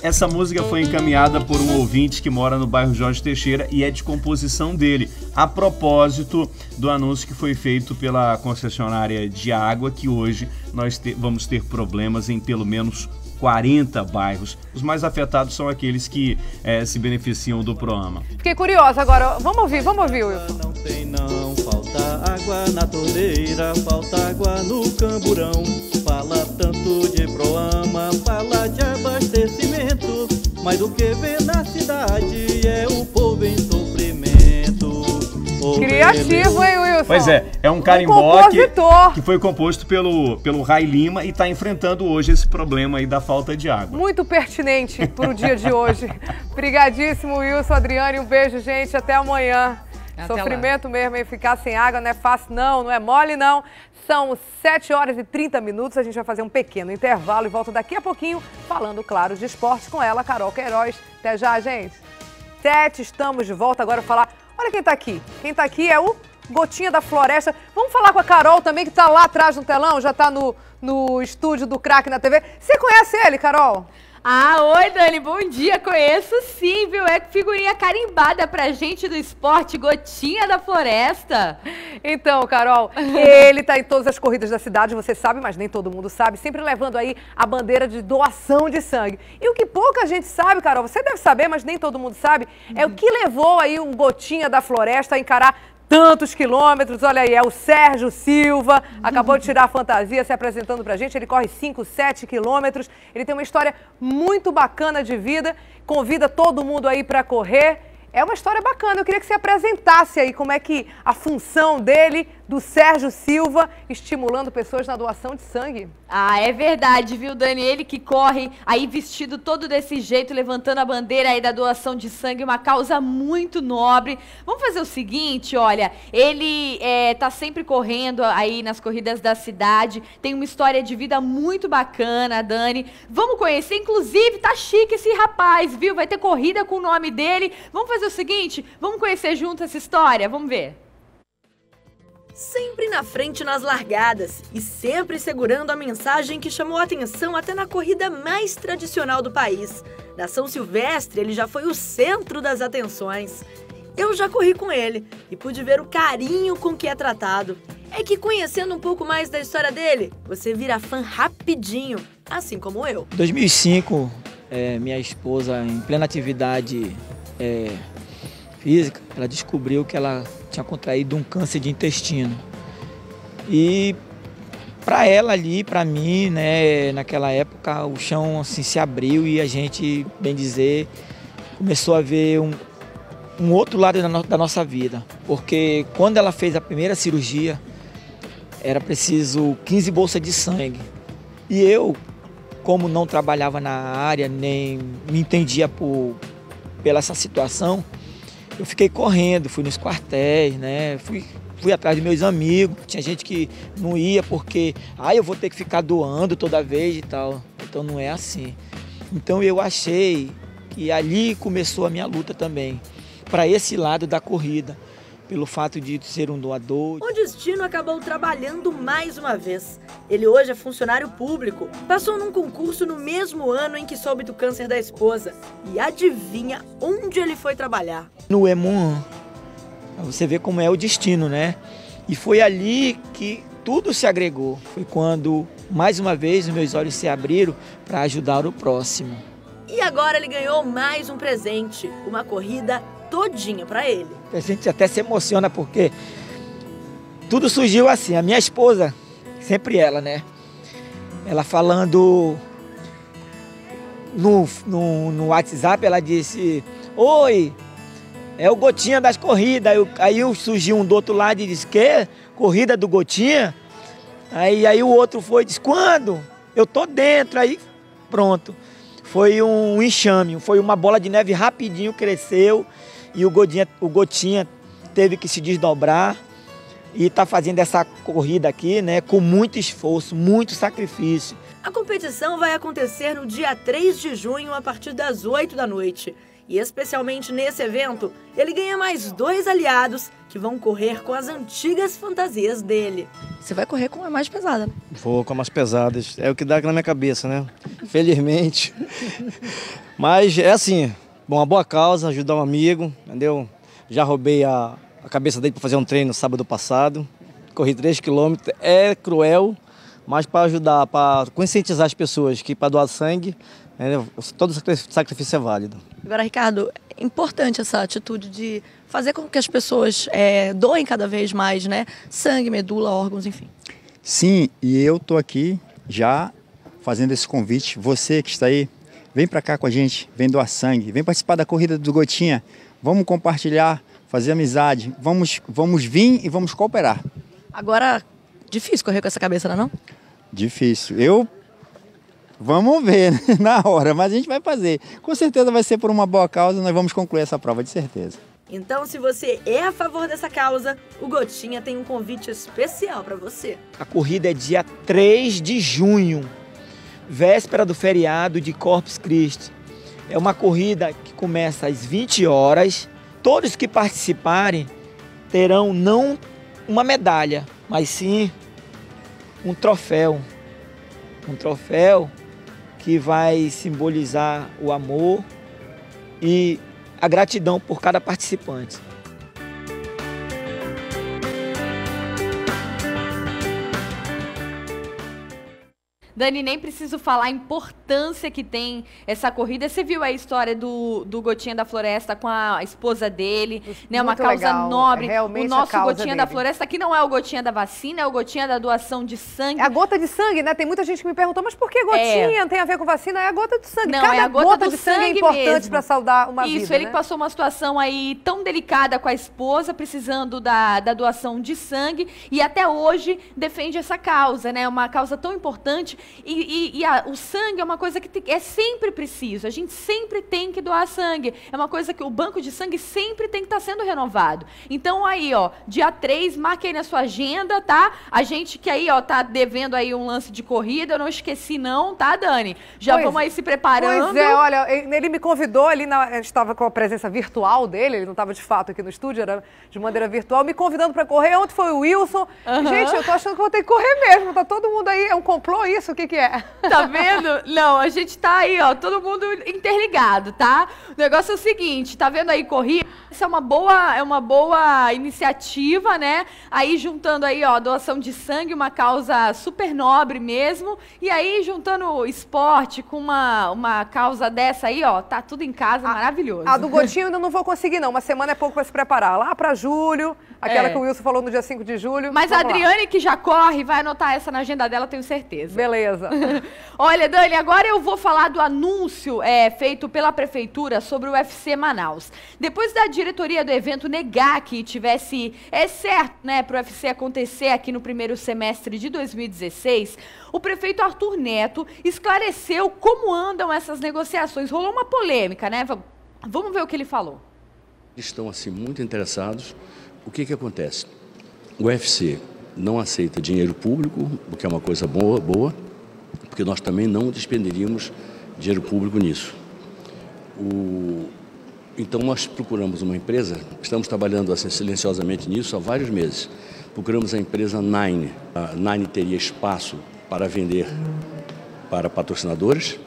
Essa música foi encaminhada por um ouvinte que mora no bairro Jorge Teixeira e é de composição dele, a propósito do anúncio que foi feito pela concessionária de água, que hoje nós vamos ter problemas em pelo menos 40 bairros. Os mais afetados são aqueles que se beneficiam do programa.
Fiquei curiosa agora. Vamos ouvir, Wilson.
Não tem não, falta água na torneira, falta água no camburão. Fala tanto de Proama, fala de abastecimento, mas o que vê na cidade é o povo em sofrimento.
Criativo, hein, Wilson?
Pois é um carimbó que foi composto pelo Rai Lima e está enfrentando hoje esse problema aí da falta de água.
Muito pertinente para o dia de hoje. Obrigadíssimo, Wilson, Adriane, um beijo, gente, até amanhã. Sofrimento mesmo, hein? Ficar sem água não é fácil não é mole não. São 7h30, a gente vai fazer um pequeno intervalo e volta daqui a pouquinho falando, claro, de esporte com ela, Carol Queiroz. Até já, gente. 7, estamos de volta agora a falar. Olha quem tá aqui. Quem tá aqui é o Gotinha da Floresta. Vamos falar com a Carol também, que tá lá atrás no telão, já tá no estúdio do Craque na TV. Você conhece ele, Carol?
Oi, Dani, bom dia, conheço sim, viu? É figurinha carimbada pra gente do esporte, Gotinha da Floresta.
Então, Carol, ele tá em todas as corridas da cidade, você sabe, mas nem todo mundo sabe, sempre levando aí a bandeira de doação de sangue. E o que pouca gente sabe, Carol, você deve saber, mas nem todo mundo sabe, é o que levou aí o Gotinha da Floresta a encarar tantos quilômetros. Olha aí, é o Sérgio Silva, acabou de tirar a fantasia se apresentando pra gente, ele corre 5, 7 quilômetros, ele tem uma história muito bacana de vida, convida todo mundo aí pra correr. É uma história bacana, eu queria que você apresentasse aí como é que a função dele, do Sérgio Silva, estimulando pessoas na doação de sangue.
É verdade, viu, Dani? Ele que corre aí vestido todo desse jeito, levantando a bandeira aí da doação de sangue, uma causa muito nobre. Vamos fazer o seguinte, olha, ele tá sempre correndo aí nas corridas da cidade, tem uma história de vida muito bacana, Dani. Vamos conhecer, inclusive, tá chique esse rapaz, viu? Vai ter corrida com o nome dele. Vamos fazer o seguinte, vamos conhecer junto essa história, vamos ver.
Sempre na frente nas largadas e sempre segurando a mensagem que chamou a atenção até na corrida mais tradicional do país. Na São Silvestre, ele já foi o centro das atenções. Eu já corri com ele e pude ver o carinho com que é tratado. É que conhecendo um pouco mais da história dele, você vira fã rapidinho, assim como eu.
Em 2005, minha esposa, em plena atividade física, ela descobriu que ela tinha contraído um câncer de intestino. E para ela ali, para mim, né, naquela época, o chão assim se abriu e a gente, bem dizer, começou a ver um outro lado da nossa vida. Porque quando ela fez a primeira cirurgia, era preciso 15 bolsas de sangue. E eu, como não trabalhava na área, nem me entendia pela essa situação, eu fiquei correndo, fui nos quartéis, né? Fui atrás dos meus amigos. Tinha gente que não ia porque eu vou ter que ficar doando toda vez e tal. Então não é assim. Então eu achei que ali começou a minha luta também, para esse lado da corrida, pelo fato de ser um doador.
O destino acabou trabalhando mais uma vez. Ele hoje é funcionário público, passou num concurso no mesmo ano em que soube do câncer da esposa. E adivinha onde ele foi trabalhar?
No Emuan. Você vê como é o destino, né? E foi ali que tudo se agregou. Foi quando mais uma vez os meus olhos se abriram para ajudar o próximo.
E agora ele ganhou mais um presente, uma corrida todinha para ele.
A gente até se emociona porque tudo surgiu assim. A minha esposa, sempre ela, né? Ela falando no WhatsApp, ela disse: oi, é o Gotinha das corridas. Aí surgiu um do outro lado e disse: que? Corrida do Gotinha? Aí o outro foi e disse: quando? Eu tô dentro. Aí pronto. Foi um enxame, foi uma bola de neve rapidinho, cresceu e o Gotinha teve que se desdobrar e está fazendo essa corrida aqui, né, com muito esforço, muito sacrifício.
A competição vai acontecer no dia 3 de junho, a partir das 8 da noite. E especialmente nesse evento, ele ganha mais 2 aliados que vão correr com as antigas fantasias dele.
Você vai correr com a mais pesada, né?
Vou com a mais pesadas. É o que dá aqui na minha cabeça, né? Felizmente. Mas é assim, uma boa causa, ajudar um amigo, entendeu? Já roubei a cabeça dele para fazer um treino sábado passado. Corri 3 quilômetros. É cruel, mas para ajudar, para conscientizar as pessoas que para doar sangue, todo sacrifício é válido.
Agora, Ricardo, é importante essa atitude de fazer com que as pessoas doem cada vez mais, né? Sangue, medula, órgãos, enfim.
Sim, e eu tô aqui já fazendo esse convite. Você que está aí, vem para cá com a gente, vem doar sangue, vem participar da corrida do Gotinha. Vamos compartilhar, fazer amizade, vamos vir e vamos cooperar.
Agora, difícil correr com essa cabeça, não?
Difícil. Vamos ver, né, na hora, mas a gente vai fazer. Com certeza vai ser por uma boa causa, nós vamos concluir essa prova, de certeza.
Então, se você é a favor dessa causa, o Gotinha tem um convite especial para você.
A corrida é dia 3 de junho, véspera do feriado de Corpus Christi. É uma corrida que começa às 20 horas. Todos que participarem terão não uma medalha, mas sim um troféu. Um troféu que vai simbolizar o amor e a gratidão por cada participante.
Dani, nem preciso falar a importância que tem essa corrida. Você viu a história do Gotinha da Floresta com a esposa dele, né? Uma causa
legal.
nobre.
É
o nosso Gotinha da Floresta aqui não é o Gotinha da vacina, é o Gotinha da doação de sangue.
É a gota de sangue, né? Tem muita gente que me perguntou, mas por que gotinha? Não tem a ver com vacina? É a gota de sangue.
Não,
Cada
é a gota
de sangue é importante para salvar uma vida.
Isso, ele
né?
passou uma situação aí tão delicada com a esposa, precisando da doação de sangue, e até hoje defende essa causa, né? Uma causa tão importante. O sangue é uma coisa que é sempre preciso. A gente sempre tem que doar sangue. É uma coisa que o banco de sangue sempre tem que estar sendo renovado. Então aí, ó, dia 3, marque aí na sua agenda, tá? A gente que aí, ó, tá devendo aí um lance de corrida, eu não esqueci não, tá, Dani? Já vamos aí se preparando.
Pois é, olha, ele me convidou ali, a gente estava com a presença virtual dele, ele não estava de fato aqui no estúdio, era de maneira virtual, me convidando para correr. Ontem foi o Wilson. Gente, eu tô achando que vou ter que correr mesmo, tá todo mundo aí, é um complô isso? O que é?
Tá vendo? Não, a gente tá aí, ó, todo mundo interligado, tá? O negócio é o seguinte, tá vendo aí corrida? Essa é uma boa iniciativa, né? Aí juntando aí, ó, doação de sangue, uma causa super nobre mesmo. E aí juntando esporte com uma causa dessa aí, ó, tá tudo em casa, maravilhoso.
A do Gotinho ainda não vou conseguir não, uma semana é pouco para se preparar. Lá para julho, aquela que o Wilson falou no dia 5 de julho.
Mas a Adriane que já corre, vai anotar essa na agenda dela, tenho certeza.
Beleza.
Olha, Dani, agora eu vou falar do anúncio feito pela Prefeitura sobre o UFC Manaus. Depois da diretoria do evento negar que tivesse certo, né, para o UFC acontecer aqui no primeiro semestre de 2016, o prefeito Arthur Neto esclareceu como andam essas negociações. Rolou uma polêmica, né? Vamos ver o que ele falou.
Estão, assim, muito interessados. O que acontece? O UFC não aceita dinheiro público, o que é uma coisa boa, porque nós também não despenderíamos dinheiro público nisso. Então nós procuramos uma empresa, estamos trabalhando assim silenciosamente nisso há vários meses. Procuramos a empresa Nine. A Nine teria espaço para vender para patrocinadores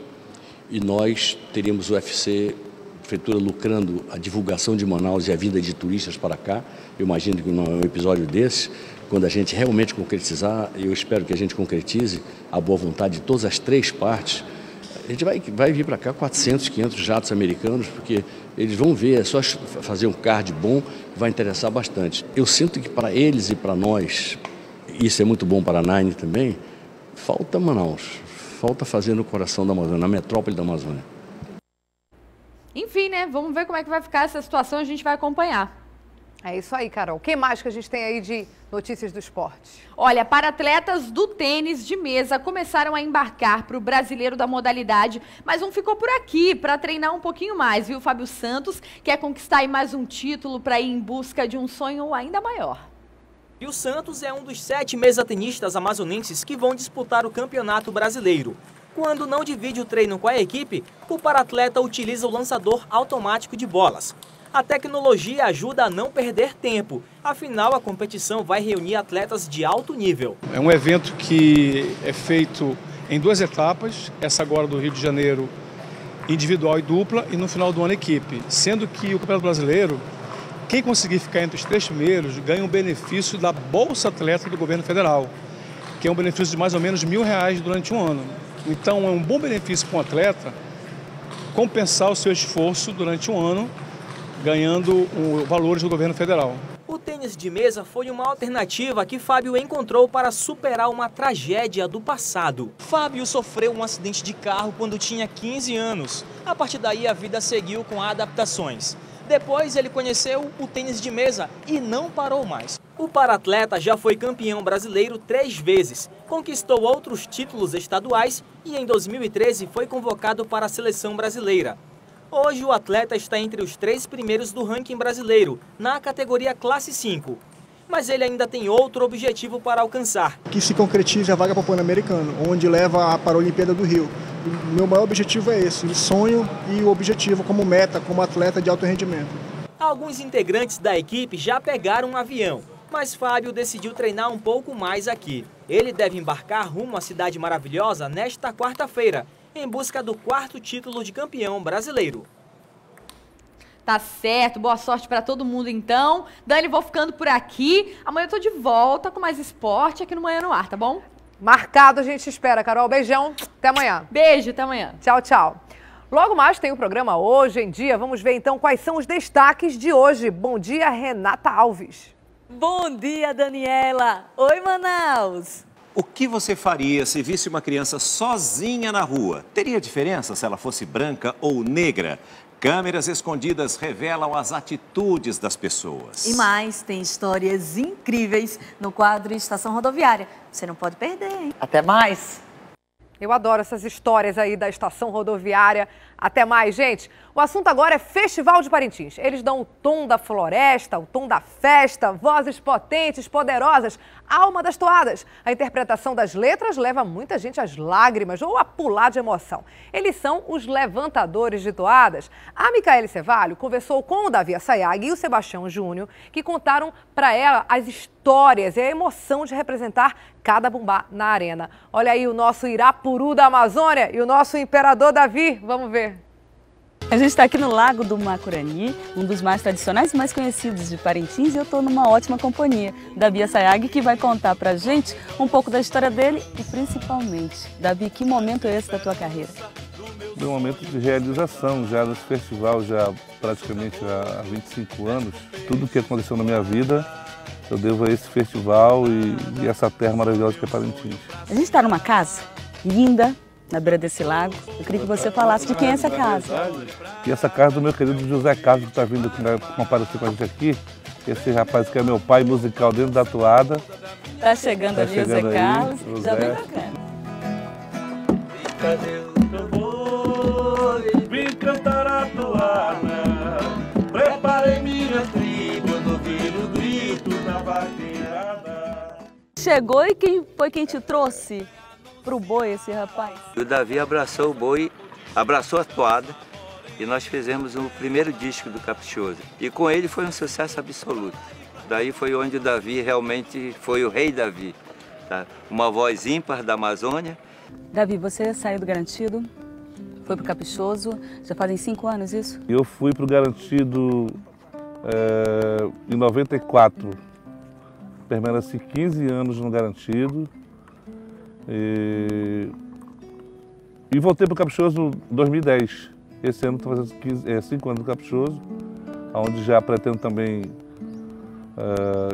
e nós teríamos o UFC prefeitura lucrando a divulgação de Manaus e a vinda de turistas para cá. Eu imagino que num episódio desse, quando a gente realmente concretizar, eu espero que a gente concretize a boa vontade de todas as três partes, a gente vai vir para cá 400, 500 jatos americanos, porque eles vão ver, é só fazer um card bom, vai interessar bastante. Eu sinto que para eles e para nós, isso é muito bom para a Nine também, falta Manaus, falta fazer no coração da Amazônia, na metrópole da Amazônia.
Enfim, né? Vamos ver como é que vai ficar essa situação, a gente vai acompanhar.
É isso aí, Carol. O que mais que a gente tem aí de notícias do esporte?
Olha, para atletas do tênis de mesa começaram a embarcar para o brasileiro da modalidade, mas um ficou por aqui para treinar um pouquinho mais, viu? Fábio Santos quer conquistar aí mais um título para ir em busca de um sonho ainda maior.
E o Santos é um dos 7 mesatenistas amazonenses que vão disputar o Campeonato Brasileiro. Quando não divide o treino com a equipe, o paratleta utiliza o lançador automático de bolas. A tecnologia ajuda a não perder tempo, afinal a competição vai reunir atletas de alto nível.
É um evento que é feito em 2 etapas, essa agora do Rio de Janeiro individual e dupla, e no final do ano equipe. Sendo que o Campeonato Brasileiro, quem conseguir ficar entre os 3 primeiros ganha um benefício da Bolsa Atleta do Governo Federal, que é um benefício de mais ou menos R$1.000 durante um ano. Então é um bom benefício para um atleta compensar o seu esforço durante um ano, ganhando valores do governo federal.
O tênis de mesa foi uma alternativa que Fábio encontrou para superar uma tragédia do passado. Fábio sofreu um acidente de carro quando tinha 15 anos. A partir daí a vida seguiu com adaptações. Depois ele conheceu o tênis de mesa e não parou mais. O paratleta já foi campeão brasileiro 3 vezes, conquistou outros títulos estaduais e em 2013 foi convocado para a seleção brasileira. Hoje o atleta está entre os 3 primeiros do ranking brasileiro, na categoria classe 5. Mas ele ainda tem outro objetivo para alcançar.
Que se concretize a vaga para o Pan-Americano, onde leva para a Olimpíada do Rio. O meu maior objetivo é esse, o sonho e o objetivo como meta, como atleta de alto rendimento.
Alguns integrantes da equipe já pegaram um avião, mas Fábio decidiu treinar um pouco mais aqui. Ele deve embarcar rumo à Cidade Maravilhosa nesta quarta-feira, em busca do 4º título de campeão brasileiro.
Tá certo, boa sorte para todo mundo então. Dani, vou ficando por aqui. Amanhã eu tô de volta com mais esporte aqui no Manhã no Ar, tá bom?
Marcado, a gente espera, Carol. Beijão, até amanhã.
Beijo, até amanhã.
Tchau, tchau. Logo mais tem o programa Hoje em Dia. Vamos ver então quais são os destaques de hoje. Bom dia, Renata Alves.
Bom dia, Daniela. Oi, Manaus.
O que você faria se visse uma criança sozinha na rua? Teria diferença se ela fosse branca ou negra? Câmeras escondidas revelam as atitudes das pessoas.
E mais, tem histórias incríveis no quadro Estação Rodoviária. Você não pode perder, hein? Até mais!
Eu adoro essas histórias aí da Estação Rodoviária. Até mais, gente. O assunto agora é Festival de Parintins. Eles dão o tom da floresta, o tom da festa, vozes potentes, poderosas, alma das toadas. A interpretação das letras leva muita gente às lágrimas ou a pular de emoção. Eles são os levantadores de toadas. A Micaele Cevalho conversou com o Davi Assayag e o Sebastião Júnior, que contaram para ela as histórias e a emoção de representar cada bumbá na arena. Olha aí o nosso Irapuru da Amazônia e o nosso imperador Davi. Vamos ver.
A gente está aqui no Lago do Macurani, um dos mais tradicionais e mais conhecidos de Parintins, e eu estou numa ótima companhia, Davi Assayag, que vai contar pra gente um pouco da história dele e principalmente, Davi, que momento é esse da tua carreira?
Foi um momento de realização já nesse festival, já praticamente há 25 anos. Tudo que aconteceu na minha vida eu devo a esse festival e essa terra maravilhosa que é Parintins.
A gente está numa casa linda, na beira desse lago. Eu queria que você falasse de quem é essa casa.
E essa casa do meu querido José Carlos, que está vindo aqui comparecer com a gente aqui. Esse rapaz que é meu pai musical dentro da toada.
Está chegando ali o José Carlos, já bem bacana.
Vim cantar a toada, preparei minha tribo, no ouvido o grito da vaqueirada.
Chegou e quem foi quem te trouxe pro boi esse rapaz?
O Davi abraçou o boi, abraçou a toada e nós fizemos o primeiro disco do Caprichoso. E com ele foi um sucesso absoluto. Daí foi onde o Davi realmente foi o rei Davi. Tá? Uma voz ímpar da Amazônia.
Davi, você saiu do Garantido, Foi pro Caprichoso, já fazem 5 anos isso?
Eu fui pro Garantido em 94. Permaneci 15 anos no Garantido. E voltei pro Caprichoso em 2010. Esse ano estou fazendo 5 anos no Caprichoso, onde já pretendo também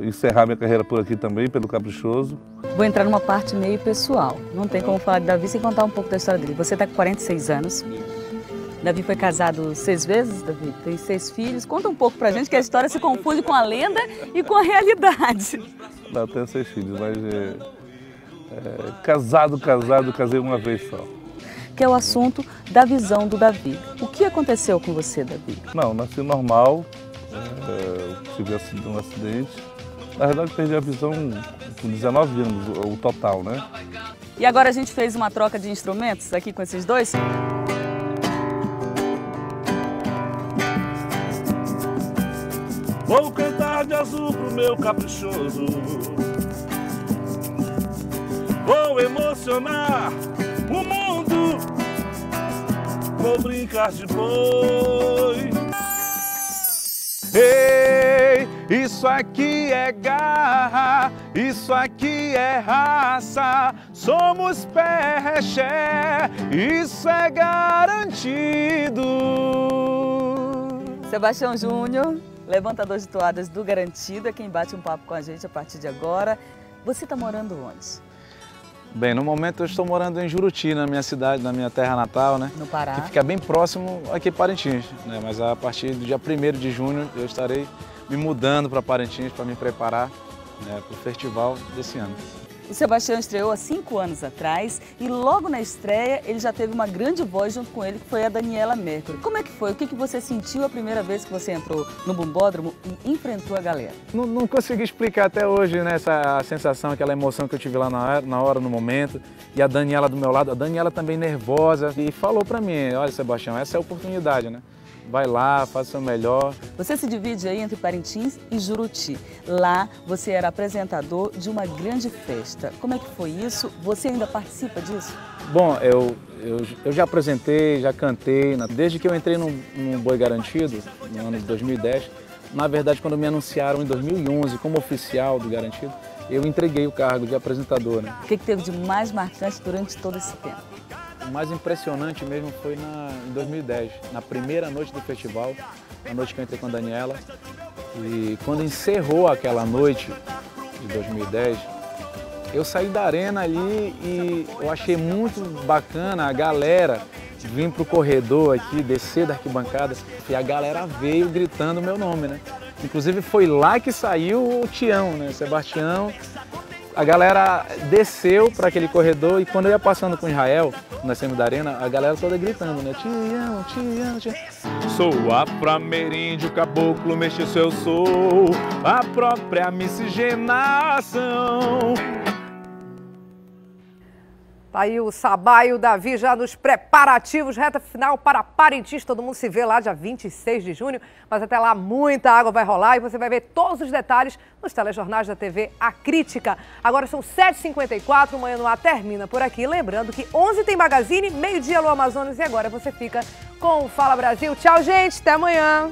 encerrar minha carreira por aqui também, pelo Caprichoso.
Vou entrar numa parte meio pessoal. Não tem como falar de Davi sem contar um pouco da história dele. Você está com 46 anos. Davi foi casado 6 vezes, Davi? Tem 6 filhos. Conta um pouco pra gente que a história se confunde com a lenda e com a realidade.
Não, eu tenho 6 filhos, mas casei uma vez só.
Que é o assunto da visão do Davi. O que aconteceu com você, Davi?
Não, nasci normal, tive um acidente. Na verdade, perdi a visão com 19 anos, o total, né?
E agora a gente fez uma troca de instrumentos aqui com esses dois.
Vou cantar de azul pro meu caprichoso. Vou emocionar o mundo. Vou brincar de boi. Ei, isso aqui é garra, isso aqui é raça. Somos pé-reché, isso é garantido.
Sebastião Júnior, levantador de toadas do Garantido, é quem bate um papo com a gente a partir de agora. Você está morando onde?
Bem, no momento eu estou morando em Juruti, na minha cidade, na minha terra natal, né?
No Pará.
Que fica bem próximo aqui Parintins, né? Mas a partir do dia 1º de junho eu estarei me mudando para Parintins para me preparar, né, para o festival desse ano.
O Sebastião estreou há 5 anos atrás e logo na estreia ele já teve uma grande voz junto com ele, que foi a Daniela Mercury. Como é que foi? O que você sentiu a primeira vez que você entrou no Bombódromo e enfrentou a galera?
Não consegui explicar até hoje, né, essa sensação, aquela emoção que eu tive lá na hora, no momento. E a Daniela do meu lado, a Daniela também nervosa, e falou para mim, olha Sebastião, essa é a oportunidade, né? Vai lá, faz o seu melhor.
Você se divide aí entre Parintins e Juruti. Lá você era apresentador de uma grande festa. Como é que foi isso? Você ainda participa disso?
Bom, eu já apresentei, já cantei. Desde que eu entrei no Boi Garantido, no ano de 2010, na verdade quando me anunciaram em 2011 como oficial do Garantido, eu entreguei o cargo de apresentador, né?
O que teve de mais marcante durante todo esse tempo?
O mais impressionante mesmo foi em 2010, na primeira noite do festival, a noite que eu entrei com a Daniela. E quando encerrou aquela noite de 2010, eu saí da arena ali e eu achei muito bacana a galera vir para o corredor aqui, descer da arquibancada, e a galera veio gritando o meu nome, né? Inclusive foi lá que saiu o Tião, né? Sebastião. A galera desceu para aquele corredor e quando eu ia passando com o Israel, na cima da arena, a galera toda gritando, né? Tião, Tião, Tião. Sou afro-ameríndio, caboclo, mestiço eu sou, a própria miscigenação.
Tá aí o Sabá e o Davi já nos preparativos, reta final para Parintins. Todo mundo se vê lá dia 26 de junho, mas até lá muita água vai rolar e você vai ver todos os detalhes nos telejornais da TV A Crítica. Agora são 7h54, o Manhã no Ar termina por aqui. Lembrando que 11 tem Magazine, meio-dia Alô Amazonas e agora você fica com o Fala Brasil. Tchau, gente, até amanhã.